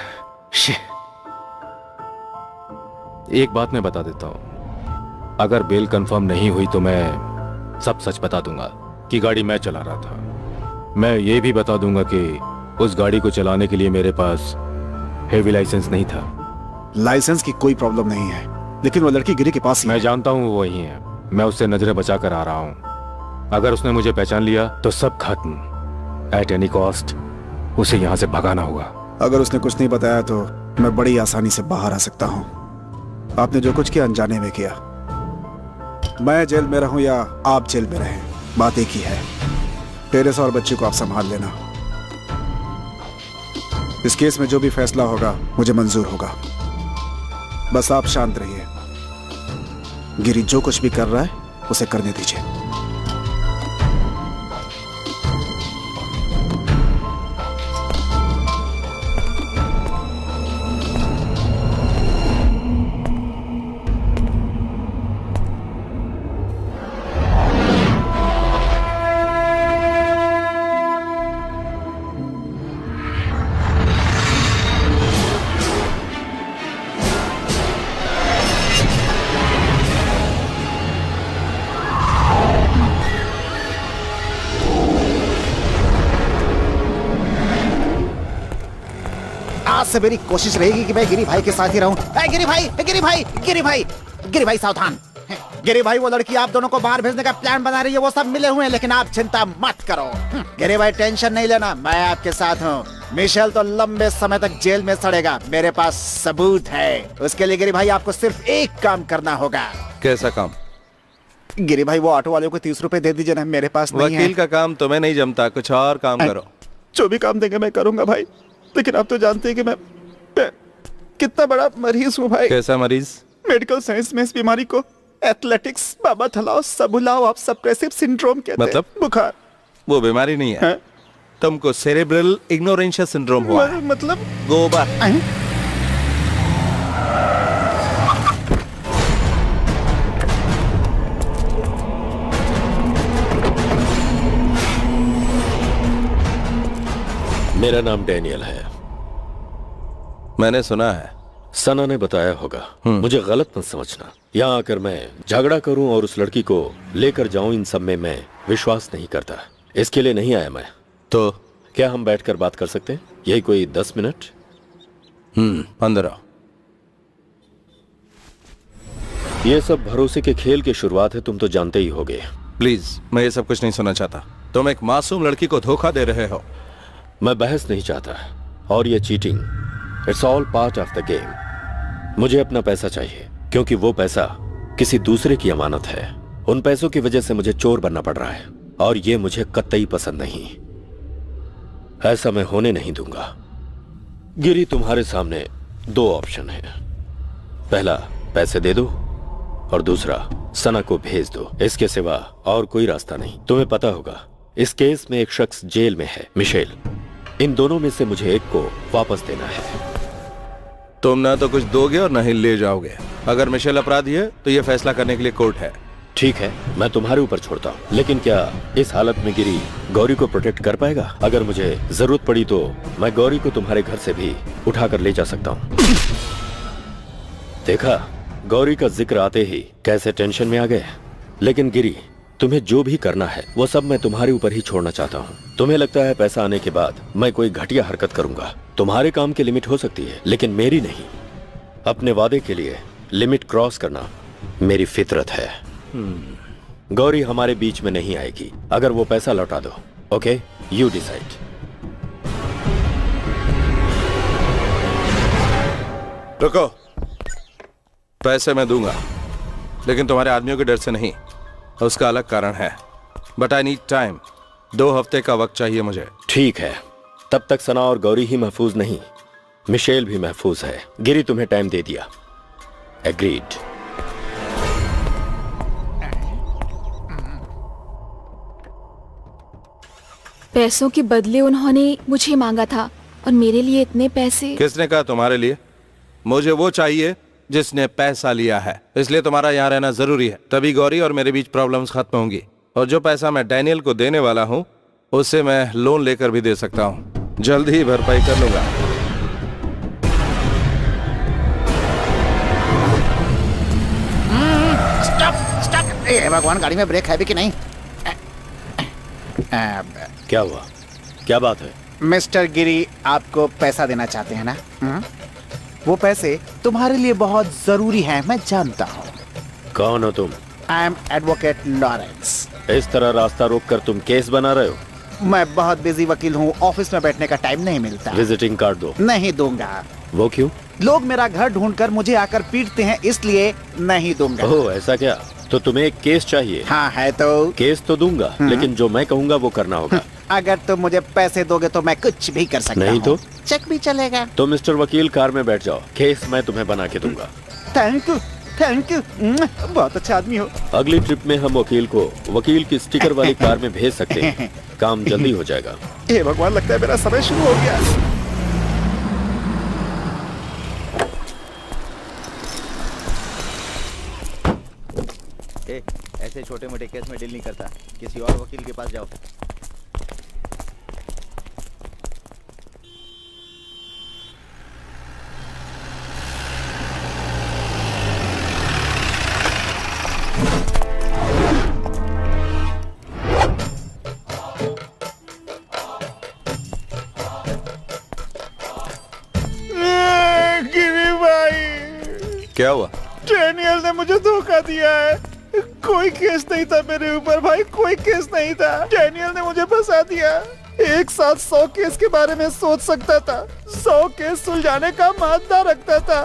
एक बात मैं बता देता हूं, अगर बेल कंफर्म नहीं हुई तो मैं सब सच बता दूंगा कि गाड़ी मैं चला रहा था। मैं ये भी बता दूंगा कि उस गाड़ी को चलाने के लिए मेरे पास हेवी लाइसेंस नहीं था। लाइसेंस की कोई प्रॉब्लम नहीं है, लेकिन वो लड़की गिरी के पास ही मैं है। जानता हूं वो वही है। मैं उससे नजरें बचा कर आ रहा हूं। अगर उसने मुझे पहचान लिया तो सब खत्म। एट एनी कॉस्ट उसे यहां से भगाना होगा। अगर उसने कुछ नहीं बताया तो मैं बड़ी आसानी से बाहर आ सकता हूं। आपने जो कुछ किया अनजाने में किया। मैं जेल में रहूं या आप जेल में रहें, बात एक ही है। टेरेसा और बच्ची को आप संभाल लेना। इस केस में जो भी फैसला होगा मुझे मंजूर होगा। बस आप शांत रहिए। गिरी जो कुछ भी कर रहा है उसे करने दीजिए। आज से मेरी कोशिश रहेगी कि मैं गिरी भाई के साथ ही रहूं। गिरी भाई, गिरी भाई, गिरी भाई, गिरी भाई सावधान। गिरी भाई, वो लड़की आप दोनों को बाहर भेजने का प्लान बना रही है। वो सब मिले हुए हैं, लेकिन आप चिंता मत करो। गिरी भाई टेंशन नहीं लेना, मैं आपके साथ हूँ। मिशेल तो लंबे समय तक जेल में सड़ेगा, मेरे पास सबूत है। उसके लिए गिरी भाई आपको सिर्फ एक काम करना होगा। कैसा काम? गिरी भाई, वो ऑटो वाले को 30 रुपए दे दीजिए ना, मेरे पास नहीं है। वकील का काम तुम्हें नहीं जमता, कुछ और काम करो। जो भी काम देंगे मैं करूंगा भाई, लेकिन आप तो जानते हैं कि मैं कितना बड़ा मरीज हूँ भाई। कैसा मरीज? मेडिकल साइंस में इस बीमारी को एथलेटिक्स, बाबा थलाओ, सबुलाओ, आप सप्रेसिव सिंड्रोम कहते मतलब? हैं। बुखार। वो बीमारी नहीं है, हाँ? तुमको सेरेब्रल इग्नोरेंशिया सिंड्रोम हुआ है। मतलब गोबर। मेरा नाम डैनियल है। मैंने सुना है। सना ने बताया होगा। मुझे गलत मत समझना। यहाँ आकर मैं झगड़ा करूं और उस लड़की को लेकर जाऊं, इन सब में मैं विश्वास नहीं करता। इसके लिए नहीं आया मैं। तो क्या हम बैठकर बात कर सकते हैं? यही कोई 10 मिनट? अंदर आओ। ये सब भरोसे के खेल की शुरुआत है, तुम तो जानते ही होगे। प्लीज, मैं ये सब कुछ नहीं सुनना चाहता। तुम एक मासूम लड़की को धोखा दे रहे हो। मैं बहस नहीं चाहता, और ये cheating, it's all part of the game. मुझे अपना पैसा चाहिए, क्योंकि वो पैसा किसी दूसरे की अमानत है। उन पैसों की वजह से मुझे चोर बनना पड़ रहा है, और ये मुझे कतई पसंद नहीं। ऐसा मैं होने नहीं दूंगा। गिरी, तुम्हारे सामने 2 ऑप्शन है। पहला, पैसे दे दो, और दूसरा, सना को भेज दो। इसके सिवा और कोई रास्ता नहीं। तुम्हें पता होगा, इस केस में एक शख्स जेल में है, मिशेल। इन दोनों में से मुझे एक को वापस देना है। तुम ना तो कुछ दोगे और ना ही ले जाओगे। अगर मिशेल अपराधी है तो ये फैसला करने के लिए कोर्ट है। ठीक है, मैं तुम्हारे ऊपर छोड़ता हूँ, लेकिन क्या इस हालत में गिरी गौरी को प्रोटेक्ट कर पाएगा? अगर मुझे जरूरत पड़ी तो मैं गौरी को तुम्हारे घर से भी उठाकर ले जा सकता हूँ। देखा, गौरी का जिक्र आते ही कैसे टेंशन में आ गए। लेकिन गिरी, तुम्हें जो भी करना है वो सब मैं तुम्हारे ऊपर ही छोड़ना चाहता हूँ। तुम्हें लगता है पैसा आने के बाद मैं कोई घटिया हरकत करूंगा। तुम्हारे काम की लिमिट हो सकती है, लेकिन मेरी नहीं। अपने वादे के लिए लिमिट क्रॉस करना मेरी फितरत है। गौरी हमारे बीच में नहीं आएगी अगर वो पैसा लौटा दो। Okay, you decide. रुको, पैसे मैं दूंगा, लेकिन तुम्हारे आदमियों के डर से नहीं। उसका अलग कारण है, बट आई नीड टाइम। 2 हफ्ते का वक्त चाहिए मुझे। ठीक है, तब तक सना और गौरी ही महफूज नहीं, मिशेल भी महफूज है। गिरी तुम्हें टाइम दे दिया। एग्रीड। पैसों के बदले उन्होंने मुझे मांगा था, और मेरे लिए इतने पैसे। किसने कहा तुम्हारे लिए? मुझे वो चाहिए जिसने पैसा लिया है, इसलिए तुम्हारा यहाँ रहना जरूरी है। तभी गौरी और मेरे बीच प्रॉब्लम्स खत्म होंगी। और जो पैसा मैं डैनियल को देने वाला हूँ उससे मैं लोन लेकर भी दे सकता हूँ, जल्द ही भरपाई कर लूंगा। Stop stop. ए भगवान, गाड़ी में ब्रेक है भी कि नहीं? क्या हुआ? क्या बात है? मिस्टर गिरी आपको पैसा देना चाहते हैं ना? वो पैसे तुम्हारे लिए बहुत जरूरी हैं, मैं जानता हूँ। कौन हो तुम? I am advocate Lawrence. इस तरह रास्ता रोक कर तुम केस बना रहे हो? मैं बहुत बिजी वकील हूँ, ऑफिस में बैठने का टाइम नहीं मिलता। विजिटिंग कार्ड दो। नहीं दूंगा। वो क्यों? लोग मेरा घर ढूंढकर मुझे आकर पीटते हैं, इसलिए नहीं दूंगा। ओह, ऐसा क्या? तो तुम्हें एक केस चाहिए? हाँ है तो। केस तो दूंगा, लेकिन जो मैं कहूँगा वो करना होगा। अगर तुम मुझे पैसे दोगे तो मैं कुछ भी कर सकता नहीं हूँ। तो? चेक भी चलेगा। तो मिस्टर वकील कार में बैठ जाओ, केस मैं तुम्हें बना के दूंगा। Thank you, thank you. बहुत अच्छा आदमी हो। अगली ट्रिप में हम वकील को वकील की स्टिकर वाली कार में भेज सकते हैं, काम जल्दी हो जाएगा। हे भगवान, लगता है मेरा समय शुरू हो गया। ऐसे छोटे मोटे केस में डील नहीं करता, किसी और वकील के पास जाओ। गिरी भाई, क्या हुआ? डैनियल ने मुझे धोखा दिया है। कोई केस नहीं था मेरे ऊपर भाई, कोई केस नहीं था। डैनियल ने मुझे फंसा दिया। एक साथ 100 केस के बारे में सोच सकता था, 100 केस सुलझाने का मादा रखता था,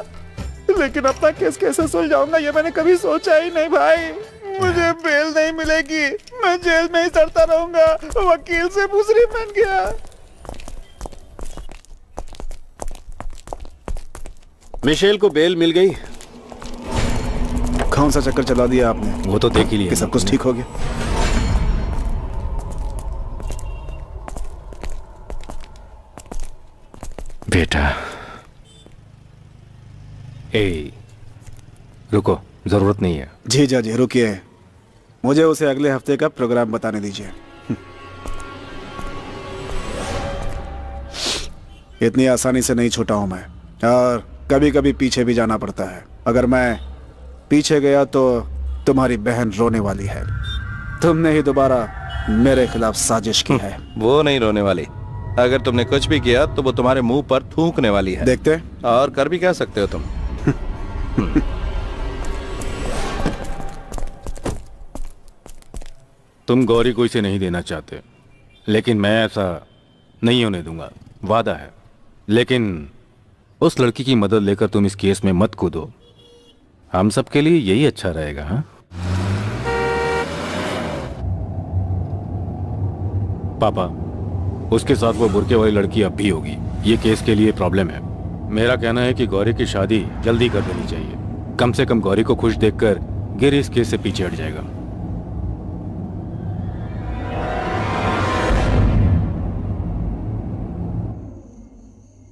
लेकिन अपना केस कैसे सुलझाऊंगा ये मैंने कभी सोचा ही नहीं भाई। मुझे बेल नहीं मिलेगी, मैं जेल में ही सड़ता रहूंगा। वकील से मुजरिम बन गया। मिशेल को बेल मिल गई? कौन सा चक्कर चला दिया आपने वो तो देख ही लिया कि सब कुछ ठीक हो गया? बेटा। ए, रुको, जरूरत नहीं है। जी जा जी, रुकिए, मुझे उसे अगले हफ्ते का प्रोग्राम बताने दीजिए। इतनी आसानी से नहीं छूटा हूं मैं, और कभी कभी पीछे भी जाना पड़ता है। अगर मैं पीछे गया तो तुम्हारी बहन रोने वाली है। तुमने ही दोबारा मेरे खिलाफ साजिश की है। वो नहीं रोने वाली। अगर तुमने कुछ भी किया तो वो तुम्हारे मुंह पर थूकने वाली है। देखते? और कर भी क्या सकते हो तुम। तुम गौरी को इसे नहीं देना चाहते, लेकिन मैं ऐसा नहीं होने दूंगा, वादा है। लेकिन उस लड़की की मदद लेकर तुम इस केस में मत कूदो, हम सबके लिए यही अच्छा रहेगा। हाँ पापा, उसके साथ वो बुरके वाली लड़की अब भी होगी, ये केस के लिए प्रॉब्लम है। मेरा कहना है कि गौरी की शादी जल्दी कर देनी चाहिए। कम से कम गौरी को खुश देखकर गिरी इस केस से पीछे हट जाएगा।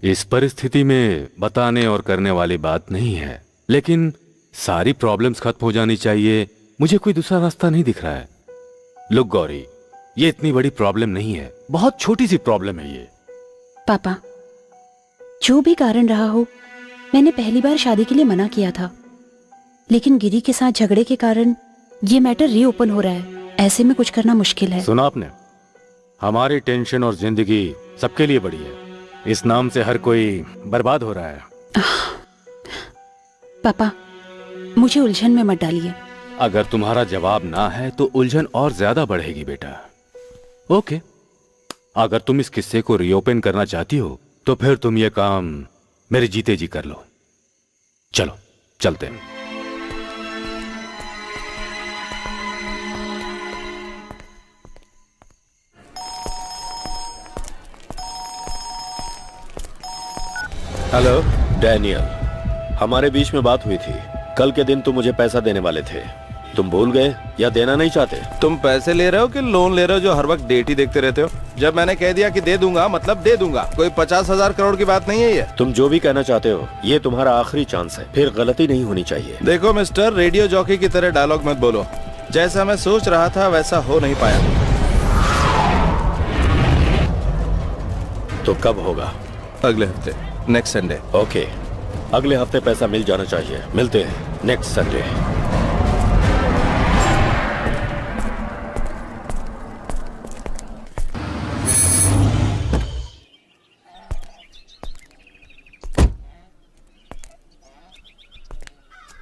इस परिस्थिति में बताने और करने वाली बात नहीं है, लेकिन सारी प्रॉब्लम्स खत्म हो जानी चाहिए। मुझे कोई दूसरा रास्ता नहीं दिख रहा है। लुक गौरी, ये इतनी बड़ी प्रॉब्लम नहीं है, बहुत छोटी सी प्रॉब्लम है ये। पापा, जो भी कारण रहा हो, मैंने पहली बार शादी के लिए मना किया था, लेकिन गिरी के साथ झगड़े के कारण ये मैटर रीओपन हो रहा है। ऐसे में कुछ करना मुश्किल है। सुना आपने? हमारी टेंशन और जिंदगी सबके लिए बड़ी है, इस नाम से हर कोई बर्बाद हो रहा है। पापा, मुझे उलझन में मत डालिए। अगर तुम्हारा जवाब ना है तो उलझन और ज्यादा बढ़ेगी बेटा। ओके, अगर तुम इस किस्से को रीओपन करना चाहती हो तो फिर तुम ये काम मेरे जीते जी कर लो। चलो चलते हैं। हेलो डैनियल, हमारे बीच में बात हुई थी। कल के दिन तुम मुझे पैसा देने वाले थे। तुम भूल गए या देना नहीं चाहते? तुम पैसे ले रहे हो कि लोन ले रहे हो जो हर वक्त डेट ही देखते रहते हो? जब मैंने कह दिया कि दे दूंगा मतलब दे दूंगा, कोई 50,000 करोड़ की बात नहीं है ये। तुम जो भी कहना चाहते हो, ये तुम्हारा आखिरी चांस है, फिर गलती नहीं होनी चाहिए। देखो मिस्टर, रेडियो जॉकी की तरह डायलॉग मत बोलो। जैसा मैं सोच रहा था वैसा हो नहीं पाया। तो कब होगा? अगले हफ्ते, नेक्स्ट संडे। ओके, अगले हफ्ते पैसा मिल जाना चाहिए। मिलते हैं नेक्स्ट संडे।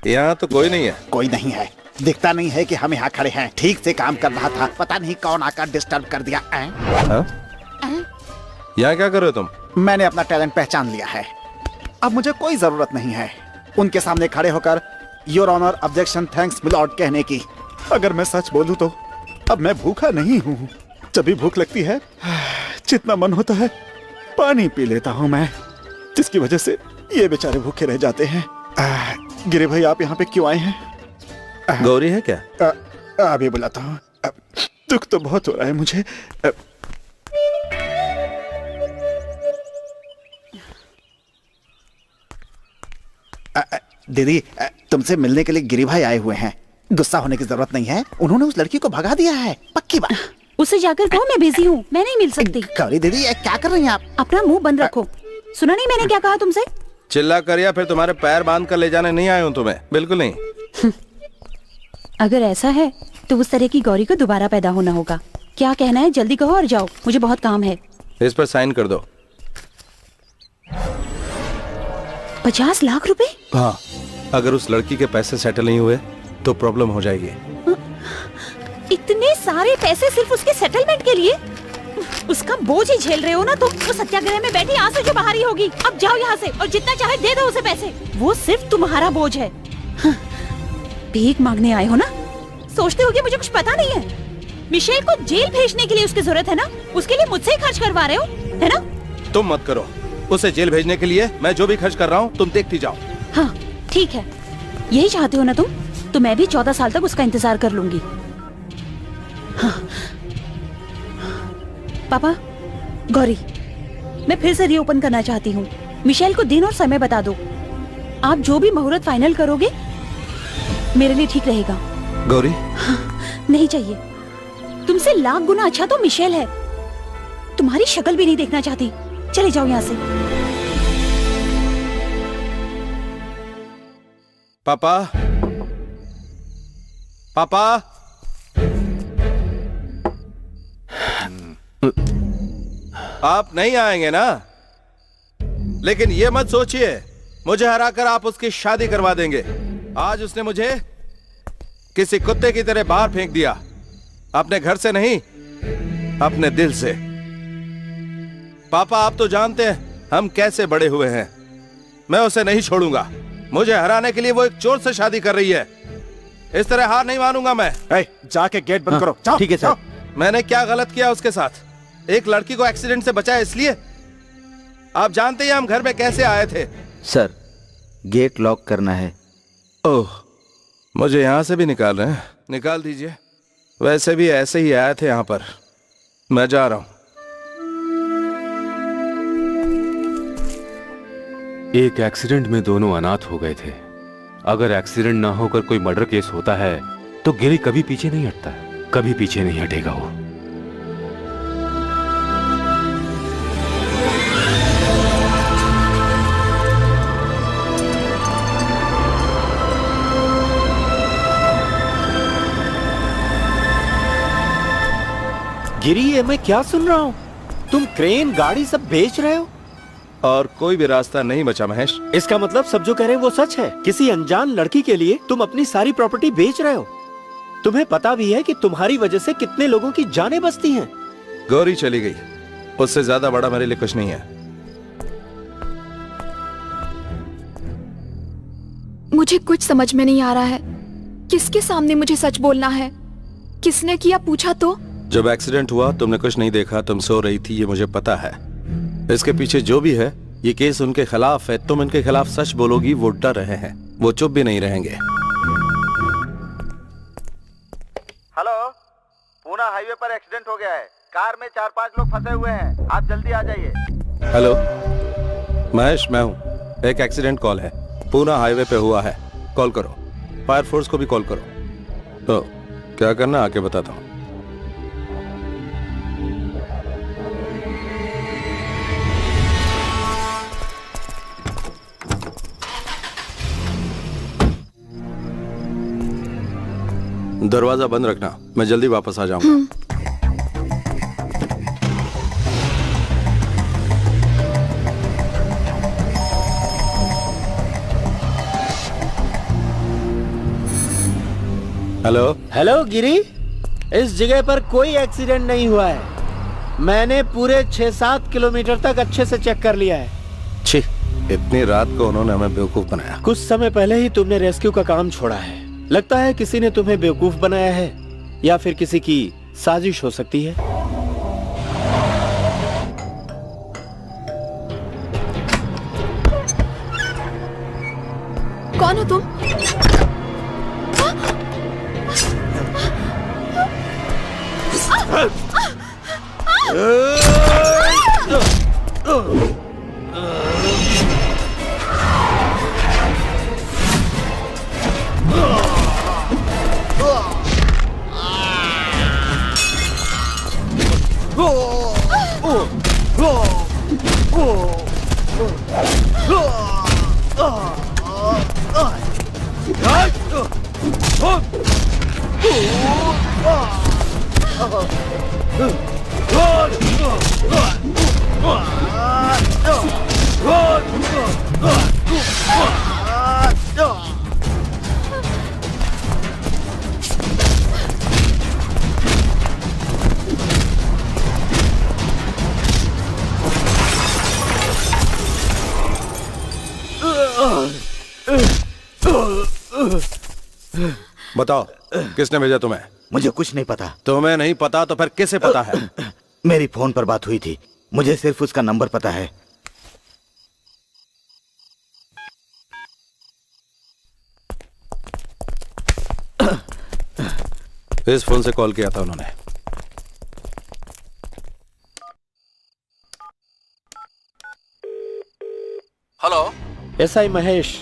यहाँ तो कोई नहीं है। कोई नहीं है, दिखता नहीं है कि हम यहाँ खड़े हैं। ठीक से काम कर रहा था, पता नहीं कौन आकर डिस्टर्ब कर दिया। यहाँ क्या कर रहे हो तुम? मैंने अपना टैलेंट पहचान लिया है, अब मुझे कोई जरूरत नहीं है उनके सामने खड़े होकर your honour objection thanks milord कहने की। अगर मैं सच बोलूं तो अब मैं भूखा नहीं हूँ। जब भी भूख लगती है, जितना मन होता है पानी पी लेता हूँ मैं, जिसकी वजह से ये बेचारे भूखे रह जाते हैं। गिरे भाई, आप यहाँ पे क्यों आए हैं? गौरी है क्या? अभी बुलाता हूँ। दुख तो बहुत हो रहा है मुझे। दीदी, तुमसे मिलने के लिए गिरी भाई आए हुए हैं। गुस्सा होने की जरूरत नहीं है, उन्होंने उस लड़की को भगा दिया है, पक्की बात। उसे जाकर कहो मैं बिजी हूँ, मैं नहीं मिल सकती। गौरी दीदी, ये क्या कर रही हैं आप? अपना मुंह बंद रखो। सुना नहीं मैंने क्या कहा तुमसे? चिल्ला कर या फिर तुम्हारे पैर बांध कर ले जाने नहीं आया हूँ तुम्हें, बिल्कुल नहीं। अगर ऐसा है तो उस तरह की गौरी को दोबारा पैदा होना होगा। क्या कहना है, जल्दी कहो और जाओ, मुझे बहुत काम है। इस पर साइन कर दो। 50 लाख रुपए? हाँ, अगर उस लड़की के पैसे सेटल नहीं हुए तो प्रॉब्लम हो जाएगी। इतने सारे पैसे सिर्फ उसके सेटलमेंट के लिए? उसका बोझ ही झेल रहे हो ना तुम। वो सत्याग्रह में बैठी यहाँ से जो बाहर ही होगी। अब जाओ यहाँ से और जितना चाहे दे दो उसे पैसे। वो सिर्फ तुम्हारा बोझ है। भीख मांगने आए हो ना? सोचते हो कि मुझे कुछ पता नहीं है? मिशेल को जेल भेजने के लिए उसकी जरूरत है ना, उसके लिए मुझसे ही खर्च करवा रहे हो, है ना? तुम मत करो। उसे जेल भेजने के लिए मैं जो भी खर्च कर रहा हूँ तुम देखती जाओ। हाँ ठीक है, यही चाहते हो ना तुम? तो मैं भी 14 साल तक उसका इंतजार कर लूंगी। हाँ। पापा, गौरी, मैं फिर से रीओपन करना चाहती हूँ। मिशेल को दिन और समय बता दो। आप जो भी मुहूर्त फाइनल करोगे मेरे लिए ठीक रहेगा। गौरी? हाँ, नहीं चाहिए। तुमसे लाख गुना अच्छा तो मिशेल है। तुम्हारी शक्ल भी नहीं देखना चाहती। चले जाओ यहाँ से। पापा, पापा, आप नहीं आएंगे ना? लेकिन ये मत सोचिए मुझे हराकर आप उसकी शादी करवा देंगे। आज उसने मुझे किसी कुत्ते की तरह बाहर फेंक दिया, अपने घर से नहीं, अपने दिल से। पापा, आप तो जानते हैं हम कैसे बड़े हुए हैं। मैं उसे नहीं छोड़ूंगा। मुझे हराने के लिए वो एक चोर से शादी कर रही है। इस तरह हार नहीं मानूंगा मैं। जाके गेट बंद करो। जाओ। ठीक है सर। मैंने क्या गलत किया उसके साथ? एक लड़की को एक्सीडेंट से बचाया इसलिए? आप जानते हैं हम घर में कैसे आए थे। सर, गेट लॉक करना है। ओह, मुझे यहां से भी निकाल रहे हैं? निकाल दीजिए। वैसे भी ऐसे ही आए थे यहां पर। मैं जा रहा हूं। एक एक्सीडेंट में दोनों अनाथ हो गए थे। अगर एक्सीडेंट ना होकर कोई मर्डर केस होता है तो गिरी कभी पीछे नहीं हटता, कभी पीछे नहीं हटेगा वो। गिरी, ये मैं क्या सुन रहा हूँ? तुम क्रेन, गाड़ी सब बेच रहे हो? और कोई भी रास्ता नहीं बचा महेश। इसका मतलब सब जो कह रहे हैं वो सच है? किसी अनजान लड़की के लिए तुम अपनी सारी प्रॉपर्टी बेच रहे हो? तुम्हें पता भी है कि तुम्हारी वजह से कितने लोगों की जानें बचती हैं? गौरी चली गई, उससे ज्यादा बड़ा मेरे लिए कुछ नहीं है। मुझे कुछ समझ में नहीं आ रहा है। किसके सामने मुझे सच बोलना है? किसने किया पूछा तो? जब एक्सीडेंट हुआ तुमने कुछ नहीं देखा, तुम सो रही थी, ये मुझे पता है। इसके पीछे जो भी है, ये केस उनके खिलाफ है। तुम इनके खिलाफ सच बोलोगी, वो डर रहे हैं, वो चुप भी नहीं रहेंगे। पर एक्सीडेंट हो गया है। कार में 4-5 लोग फंसे हुए हैं, आप जल्दी आ जाइए। हेलो महेश, मैं हूँ। एक एक्सीडेंट कॉल है, पूना हाईवे पे हुआ है। कॉल करो, फायर फोर्स को भी कॉल करो। तो क्या करना आके बताता हूँ। दरवाजा बंद रखना, मैं जल्दी वापस आ जाऊंगा। हेलो हेलो गिरी, इस जगह पर कोई एक्सीडेंट नहीं हुआ है। मैंने पूरे 6-7 किलोमीटर तक अच्छे से चेक कर लिया है। छी, इतनी रात को उन्होंने हमें बेवकूफ बनाया। कुछ समय पहले ही तुमने रेस्क्यू का काम छोड़ा है। लगता है किसी ने तुम्हें बेवकूफ बनाया है या फिर किसी की साजिश हो सकती है। कौन हो तुम? बताओ, किसने भेजा तुम्हें? मुझे कुछ नहीं पता। तुम्हें नहीं पता तो फिर किसे पता है? मेरी फोन पर बात हुई थी, मुझे सिर्फ उसका नंबर पता है। इस फोन से कॉल किया था उन्होंने। Hello, SI Mahesh,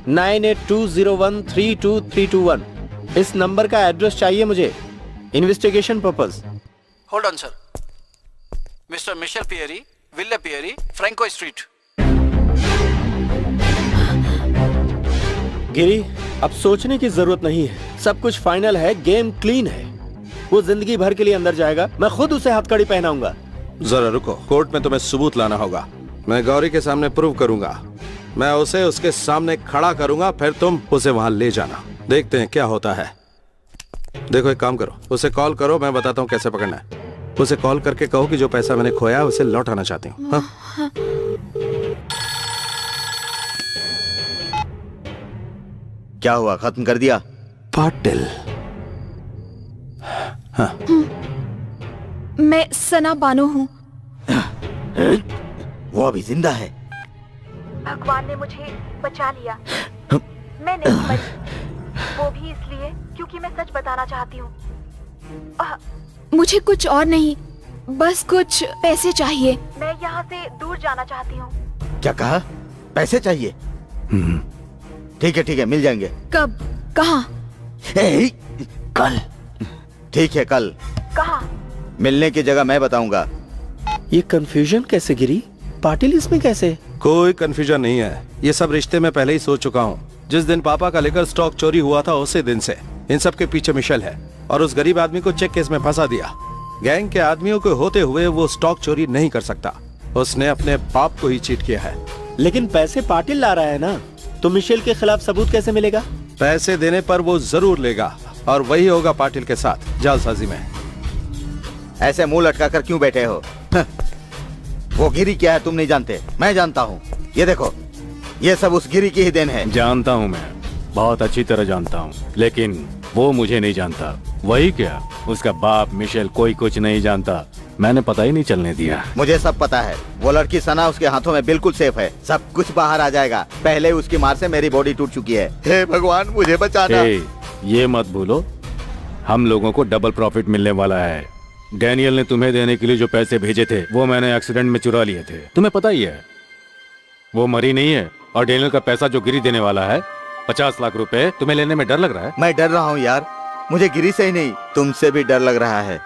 9820132321। इस नंबर का एड्रेस चाहिए मुझे, investigation purpose. Hold on sir. Mister Michel Pierre, Ville Pierre, Franco street. Giri, अब सोचने की जरूरत नहीं है, सब कुछ फाइनल है, गेम क्लीन है। वो जिंदगी भर के लिए अंदर जाएगा, मैं खुद उसे हथकड़ी पहनाऊंगा। जरा रुको, कोर्ट में तुम्हें सबूत लाना होगा। मैं गौरी के सामने प्रूव करूंगा, मैं उसे उसके सामने खड़ा करूंगा, फिर तुम उसे वहां ले जाना। देखते हैं क्या होता है। देखो, एक काम करो, उसे कॉल करो, मैं बताता हूँ कैसे पकड़ना है। उसे कॉल करके कहो कि जो पैसा मैंने खोया उसे लौटाना चाहती हूँ। हाँ? क्या हुआ, खत्म कर दिया? पाटिल। हाँ। मैं सना बानो हूँ। वो अभी जिंदा है। भगवान ने मुझे बचा लिया। मैं नहीं मरी, वो भी इसलिए क्योंकि मैं सच बताना चाहती हूँ। मुझे कुछ और नहीं, बस कुछ पैसे चाहिए। मैं यहाँ से दूर जाना चाहती हूँ। क्या कहा? पैसे चाहिए? ठीक है, मिल जाएंगे। कब? कहाँ? कल। ठीक है, कल। कहाँ? मिलने की जगह मैं बताऊंगा। ये कंफ्यूजन कैसे गिरी? पाटिल इसमें कैसे? कोई कंफ्यूजन नहीं है, ये सब रिश्ते में पहले ही सोच चुका हूँ। जिस दिन पापा का लेकर स्टॉक चोरी हुआ था उसी दिन से इन सब के पीछे मिशेल है, और उस गरीब आदमी को चेक केस में फंसा दिया। गैंग के आदमियों के होते हुए वो स्टॉक चोरी नहीं कर सकता, उसने अपने बाप को ही चीट किया है। लेकिन पैसे पाटिल ला रहा है ना, तो मिशेल के खिलाफ सबूत कैसे मिलेगा? पैसे देने पर वो जरूर लेगा, और वही होगा पाटिल के साथ जालसाजी में। ऐसे मुंह लटका कर क्यों बैठे हो? वो गिरी क्या है तुम नहीं जानते, मैं जानता हूँ। ये देखो, ये सब उस गिरी की ही देन है। जानता हूँ, मैं बहुत अच्छी तरह जानता हूँ, लेकिन वो मुझे नहीं जानता। वही क्या, उसका बाप मिशेल कोई कुछ नहीं जानता, मैंने पता ही नहीं चलने दिया। मुझे सब पता है, वो लड़की सना उसके हाथों में बिल्कुल सेफ है, सब कुछ बाहर आ जाएगा। पहले उसकी मार से मेरी बॉडी टूट चुकी है। हे भगवान, मुझे बचाना। ये मत भूलो, हम लोगों को डबल प्रॉफिट मिलने वाला है। डैनियल ने तुम्हें देने के लिए जो पैसे भेजे थे वो मैंने एक्सीडेंट में चुरा लिए थे। तुम्हें पता ही है वो मरी नहीं है। और डैनियल का पैसा जो गिरी देने वाला है 50 लाख रुपए, तुम्हें लेने में डर लग रहा है? मैं डर रहा हूँ यार, मुझे गिरी से ही नहीं तुमसे भी डर लग रहा है।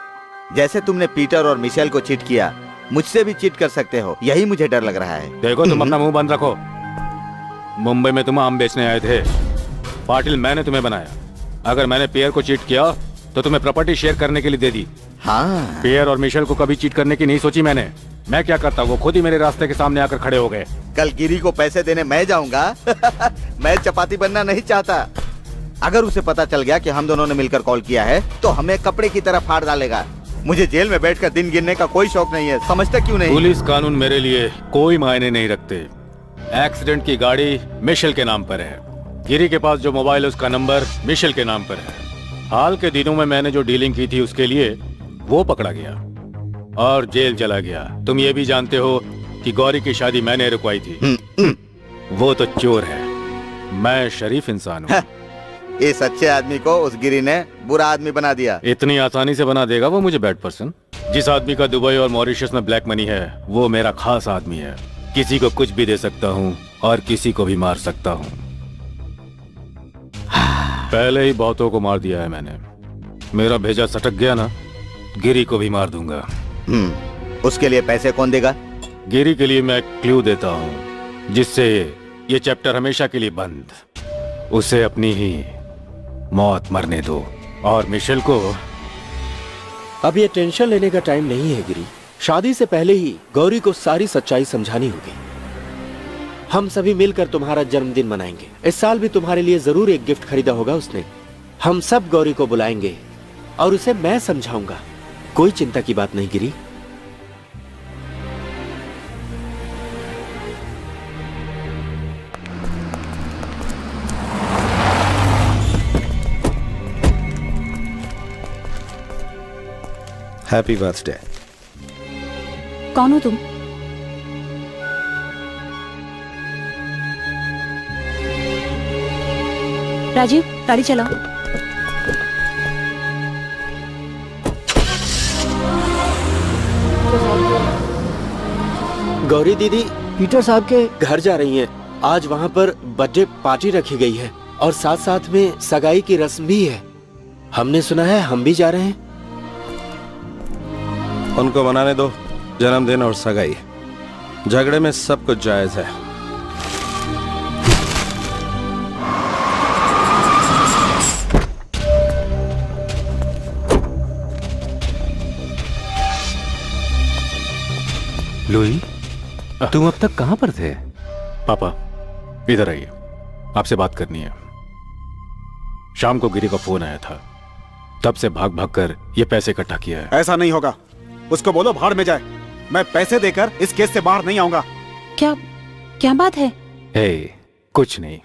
जैसे तुमने पीटर और मिशेल को चीट किया, मुझसे भी चीट कर सकते हो, यही मुझे डर लग रहा है। देखो तुम अपना मुंह बंद रखो। मुंबई में तुम आम बेचने आए थे, पाटिल मैंने तुम्हें बनाया। अगर मैंने पियर को चीट किया तो तुम्हें प्रॉपर्टी शेयर करने के लिए दे दी। हाँ, पियर और मिशेल को कभी चीट करने की नहीं सोची मैंने। मैं क्या करता, वो खुद ही मेरे रास्ते के सामने आकर खड़े हो गए। कल गिरी को पैसे देने मैं जाऊंगा। मैं चपाती बनना नहीं चाहता। अगर उसे पता चल गया कि हम दोनों ने मिलकर कॉल किया है तो हमें कपड़े की तरह फाड़ डालेगा। मुझे जेल में बैठकर दिन गिनने का कोई शौक नहीं है, समझते क्यों नहीं? पुलिस कानून मेरे लिए कोई मायने नहीं रखते। एक्सीडेंट की गाड़ी मिशेल के नाम पर है, गिरी के पास जो मोबाइल है उसका नंबर मिशेल के नाम पर है। हाल के दिनों में मैंने जो डीलिंग की थी उसके लिए वो पकड़ा गया और जेल चला गया। तुम ये भी जानते हो कि गौरी की शादी मैंने रुकवाई थी। वो तो चोर है, मैं शरीफ इंसान हूँ। इस अच्छे आदमी को उस गिरी ने बुरा आदमी बना दिया। इतनी आसानी से बना देगा वो मुझे बैड पर्सन? जिस आदमी का दुबई और मॉरिशस में ब्लैक मनी है वो मेरा खास आदमी है। किसी को कुछ भी दे सकता हूँ और किसी को भी मार सकता हूँ। पहले ही बहुतों को मार दिया है मैंने। मेरा भेजा सटक गया ना, गिरी को भी मार दूंगा। उसके लिए पैसे कौन देगा? गिरी के लिए मैं एक क्लू देता हूँ जिससे ये चैप्टर हमेशा के लिए बंद। उसे अपनी ही मौत मरने दो और मिशेल को। अब ये टेंशन लेने का टाइम नहीं है गिरी। शादी से पहले ही गौरी को सारी सच्चाई समझानी होगी। हम सभी मिलकर तुम्हारा जन्मदिन मनाएंगे। इस साल भी तुम्हारे लिए जरूर एक गिफ्ट खरीदा होगा उसने। हम सब गौरी को बुलाएंगे और उसे मैं समझाऊंगा। कोई चिंता की बात नहीं गिरी। Happy birthday. कौन हो तुम? राजीव, गाड़ी चलाओ। गौरी दीदी पीटर साहब के घर जा रही हैं। आज वहाँ पर बर्थडे पार्टी रखी गई है और साथ साथ में सगाई की रस्म भी है। हमने सुना है हम भी जा रहे हैं। उनको मनाने दो, जन्मदिन और सगाई, झगड़े में सब कुछ जायज है। लुई, तुम अब तक कहां पर थे? पापा इधर आइए, आपसे बात करनी है। शाम को गिरी का फोन आया था, तब से भाग भाग कर ये पैसे इकट्ठा किया है। ऐसा नहीं होगा, उसको बोलो भाड़ में जाए। मैं पैसे देकर इस केस से बाहर नहीं आऊंगा। क्या क्या बात है? हे, कुछ नहीं।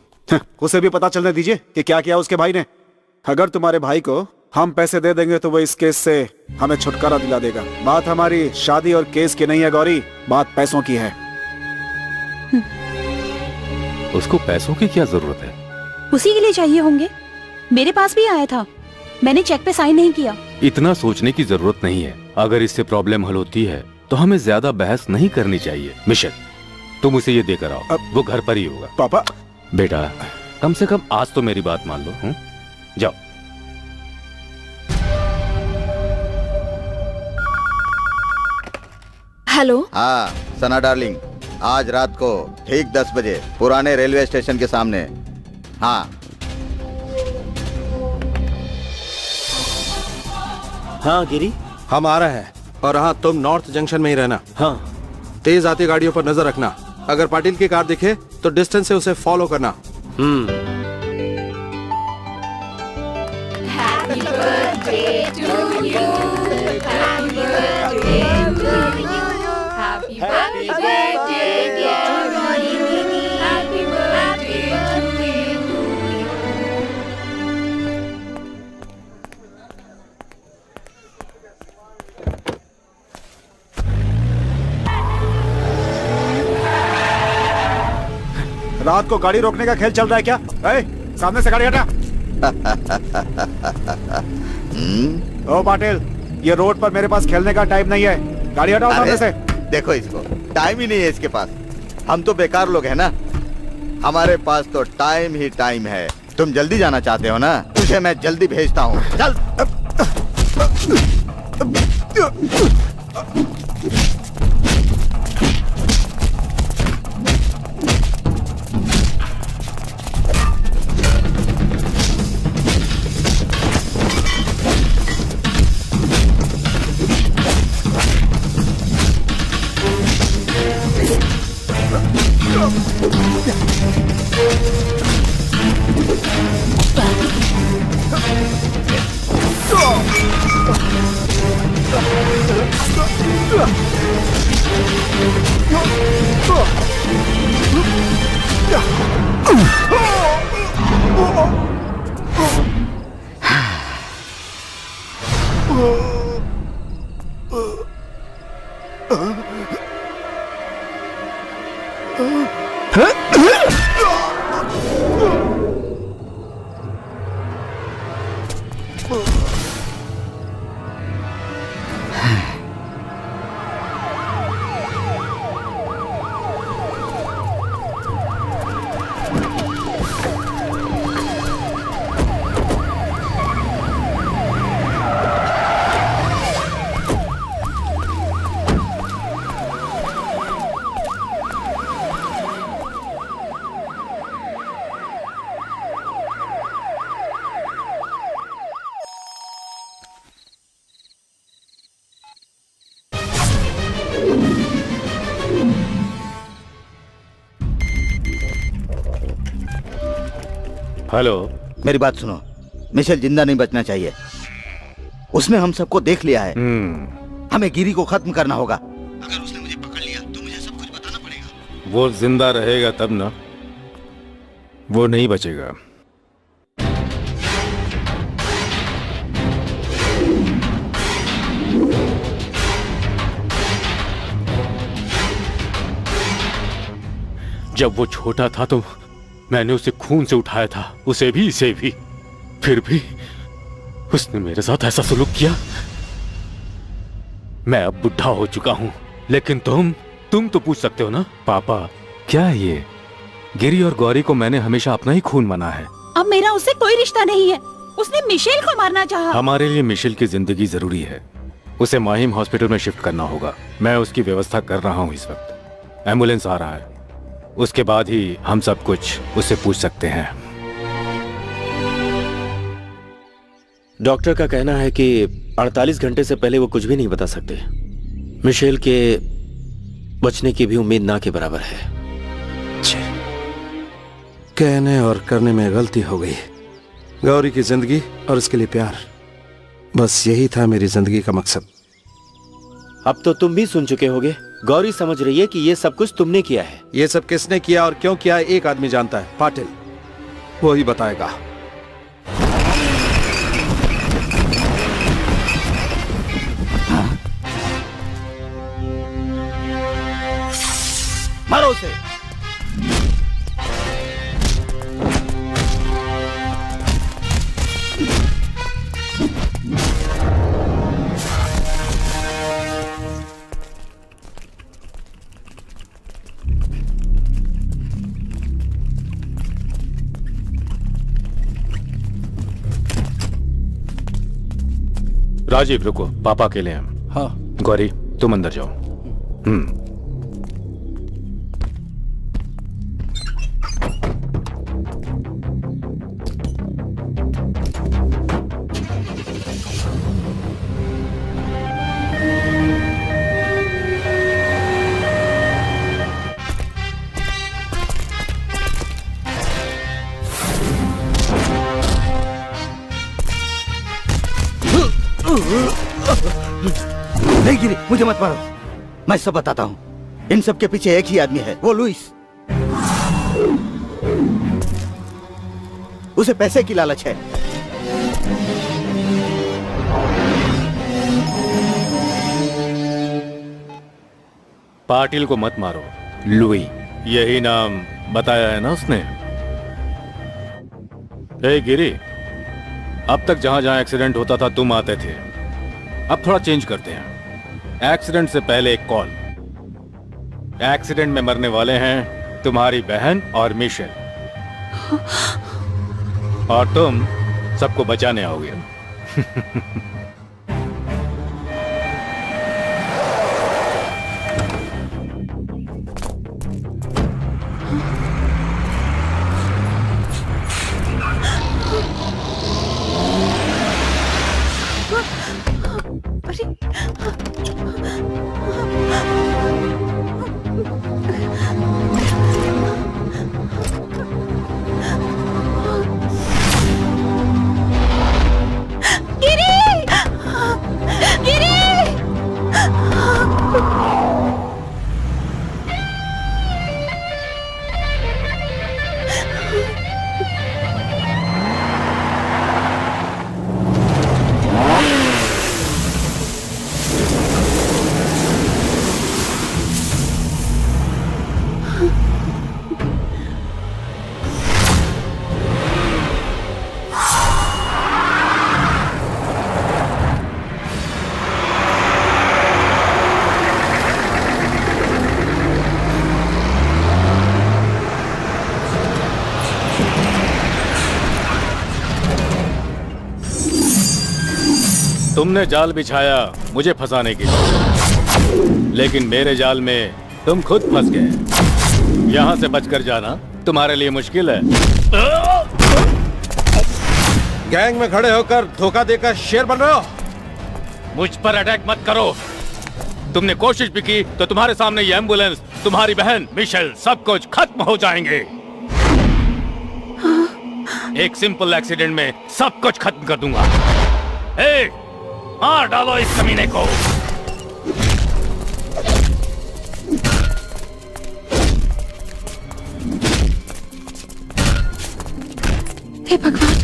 उसे भी पता चलने दीजिए कि क्या किया उसके भाई ने। अगर तुम्हारे भाई को हम पैसे दे देंगे तो वो इस केस से हमें छुटकारा दिला देगा। बात हमारी शादी और केस की नहीं है गौरी, बात पैसों की है। उसको पैसों की क्या जरूरत है? उसी के लिए चाहिए होंगे। मेरे पास भी आया था, मैंने चेक पे साइन नहीं किया। इतना सोचने की जरूरत नहीं है। अगर इससे प्रॉब्लम हल होती है तो हमें ज्यादा बहस नहीं करनी चाहिए। मिशेल, तुम उसे ये देकर आओ, वो घर पर ही होगा। पापा, बेटा कम से कम आज तो मेरी बात मान लो। जाओ। हेलो। हाँ सना डार्लिंग, आज रात को ठीक 10 बजे पुराने रेलवे स्टेशन के सामने। हाँ हाँ गिरी, हम आ रहे हैं। और हाँ, तुम नॉर्थ जंक्शन में ही रहना। हाँ तेज आती गाड़ियों पर नजर रखना। अगर पाटिल की कार दिखे तो डिस्टेंस से उसे फॉलो करना। रात को गाड़ी रोकने का खेल चल रहा है क्या? सामने से गाड़ी हटा। ओ पाटिल, ये रोड पर मेरे पास खेलने का टाइम नहीं है। गाड़ी हटाओ सामने से। देखो इसको, टाइम ही नहीं है इसके पास। हम तो बेकार लोग हैं ना, हमारे पास तो टाइम ही टाइम है। तुम जल्दी जाना चाहते हो ना, तुझे मैं जल्दी भेजता हूँ। चल। हेलो, मेरी बात सुनो, मिशेल जिंदा नहीं बचना चाहिए। उसने हम सबको देख लिया है। हमें गिरी को खत्म करना होगा। अगर उसने मुझे पकड़ लिया तो मुझे सब कुछ बताना पड़ेगा। वो जिंदा रहेगा तब ना, वो नहीं बचेगा। जब वो छोटा था तो मैंने उसे खून से उठाया था, उसे भी इसे भी। फिर भी उसने मेरे साथ ऐसा सलूक किया। मैं अब बुढ़ा हो चुका हूं, लेकिन तुम तो पूछ सकते हो ना। पापा, क्या है ये? गिरी और गौरी को मैंने हमेशा अपना ही खून माना है। अब मेरा उससे कोई रिश्ता नहीं है। उसने मिशेल को मारना चाहा। हमारे लिए मिशेल की जिंदगी जरूरी है। उसे माहिम हॉस्पिटल में शिफ्ट करना होगा। मैं उसकी व्यवस्था कर रहा हूँ इस वक्त। एम्बुलेंस आ रहा है, उसके बाद ही हम सब कुछ उससे पूछ सकते हैं। डॉक्टर का कहना है कि 48 घंटे से पहले वो कुछ भी नहीं बता सकते। मिशेल के बचने की भी उम्मीद ना के बराबर है। कहने और करने में गलती हो गई। गौरी की जिंदगी और उसके लिए प्यार, बस यही था मेरी जिंदगी का मकसद। अब तो तुम भी सुन चुके होगे। गौरी समझ रही है कि ये सब कुछ तुमने किया है। ये सब किसने किया और क्यों किया एक आदमी जानता है, पाटिल। वो ही बताएगा। मारो उसे। राजीव रुको, पापा अकेले हैं। हाँ। गौरी तुम अंदर जाओ। नहीं गिरी, मुझे मत मारो। मैं सब बताता हूँ। इन सब के पीछे एक ही आदमी है, वो लुइस। उसे पैसे की लालच है। पाटिल को मत मारो, लुई, यही नाम बताया है ना उसने। ए गिरी, अब तक जहां जहां एक्सीडेंट होता था तुम आते थे। अब थोड़ा चेंज करते हैं। एक्सीडेंट से पहले एक कॉल। एक्सीडेंट में मरने वाले हैं तुम्हारी बहन और मिशेल, और तुम सबको बचाने आओगे। तुमने जाल बिछाया मुझे फंसाने के लिए, लेकिन मेरे जाल में तुम खुद फंस गए। यहाँ से बचकर जाना तुम्हारे लिए मुश्किल है। गैंग में खड़े होकर धोखा देकर शेर बन रहे हो। मुझ पर अटैक मत करो। तुमने कोशिश भी की तो तुम्हारे सामने ये एम्बुलेंस, तुम्हारी बहन मिशेल, सब कुछ खत्म हो जाएंगे। एक सिंपल एक्सीडेंट में सब कुछ खत्म कर दूंगा। मार डालो इस कमीने को। हे भगवान,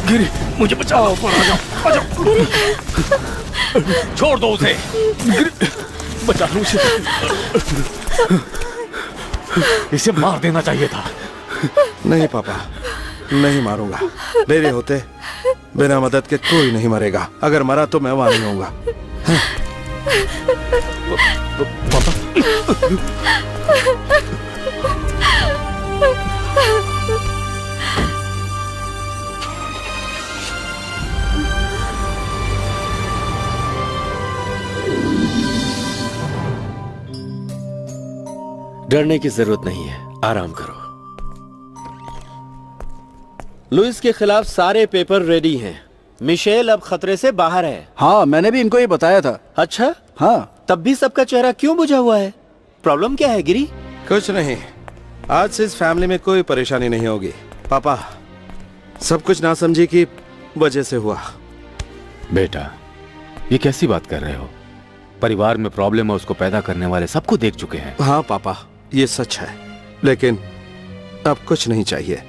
गिरी, मुझे बचाओ। आ जाओ। छोड़ दो उसे। बचा लो उसे। इसे मार देना चाहिए था। नहीं पापा, नहीं मारूंगा। मेरे होते बिना मदद के कोई नहीं मरेगा। अगर मरा तो मैं वहां नहीं होऊंगा। पापा, डरने की जरूरत नहीं है, आराम करो। लुइस के खिलाफ सारे पेपर रेडी हैं। मिशेल अब खतरे से बाहर है। हाँ, मैंने भी इनको ये बताया था। अच्छा, हाँ, तब भी सबका चेहरा क्यों बुझा हुआ है? प्रॉब्लम क्या है गिरी? कुछ नहीं, आज से इस फैमिली में कोई परेशानी नहीं होगी। पापा, सब कुछ ना समझी की वजह से हुआ। बेटा, ये कैसी बात कर रहे हो? परिवार में प्रॉब्लम है उसको पैदा करने वाले सबको देख चुके हैं। हाँ पापा, ये सच है, लेकिन अब कुछ नहीं चाहिए।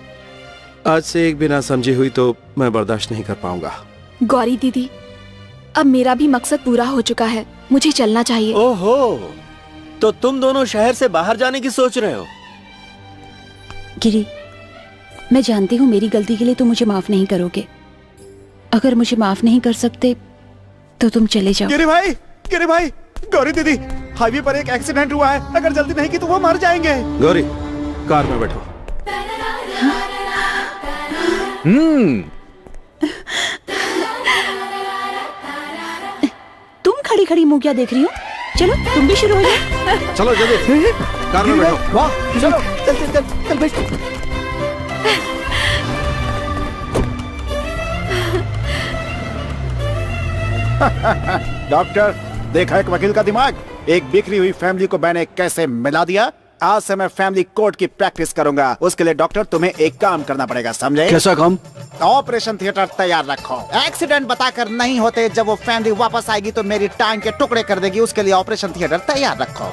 आज से एक भी ना समझी हुई तो मैं बर्दाश्त नहीं कर पाऊंगा। गौरी दीदी, अब मेरा भी मकसद पूरा हो चुका है, मुझे चलना चाहिए। ओहो, तो तुम दोनों शहर से बाहर जाने की सोच रहे हो? गिरी, मैं जानती हूँ मेरी गलती के लिए तुम मुझे माफ नहीं करोगे। अगर मुझे माफ नहीं कर सकते तो तुम चले जाओ। गिरी भाई, गौरी दीदी, हाईवे पर एक एक्सीडेंट हुआ है, अगर जल्दी नहीं की तो वो मर जाएंगे। गौरी, कार में बैठो। तुम खड़ी खड़ी मुंह क्या देख रही हो? चलो तुम भी शुरू हो जाओ। चलो जल्दी, कार में बैठो। वाह, चलो चल बैठ। डॉक्टर, देखा एक वकील का दिमाग? एक बिखरी हुई फैमिली को मैंने कैसे मिला दिया। आज से मैं फैमिली कोर्ट की प्रैक्टिस करूंगा। उसके लिए डॉक्टर तुम्हें एक काम करना पड़ेगा, समझे? कैसा काम? ऑपरेशन थिएटर तैयार रखो। एक्सीडेंट बताकर नहीं होते, जब वो फैमिली वापस आएगी तो मेरी टांग के टुकड़े कर देगी। उसके लिए ऑपरेशन थिएटर तैयार रखो।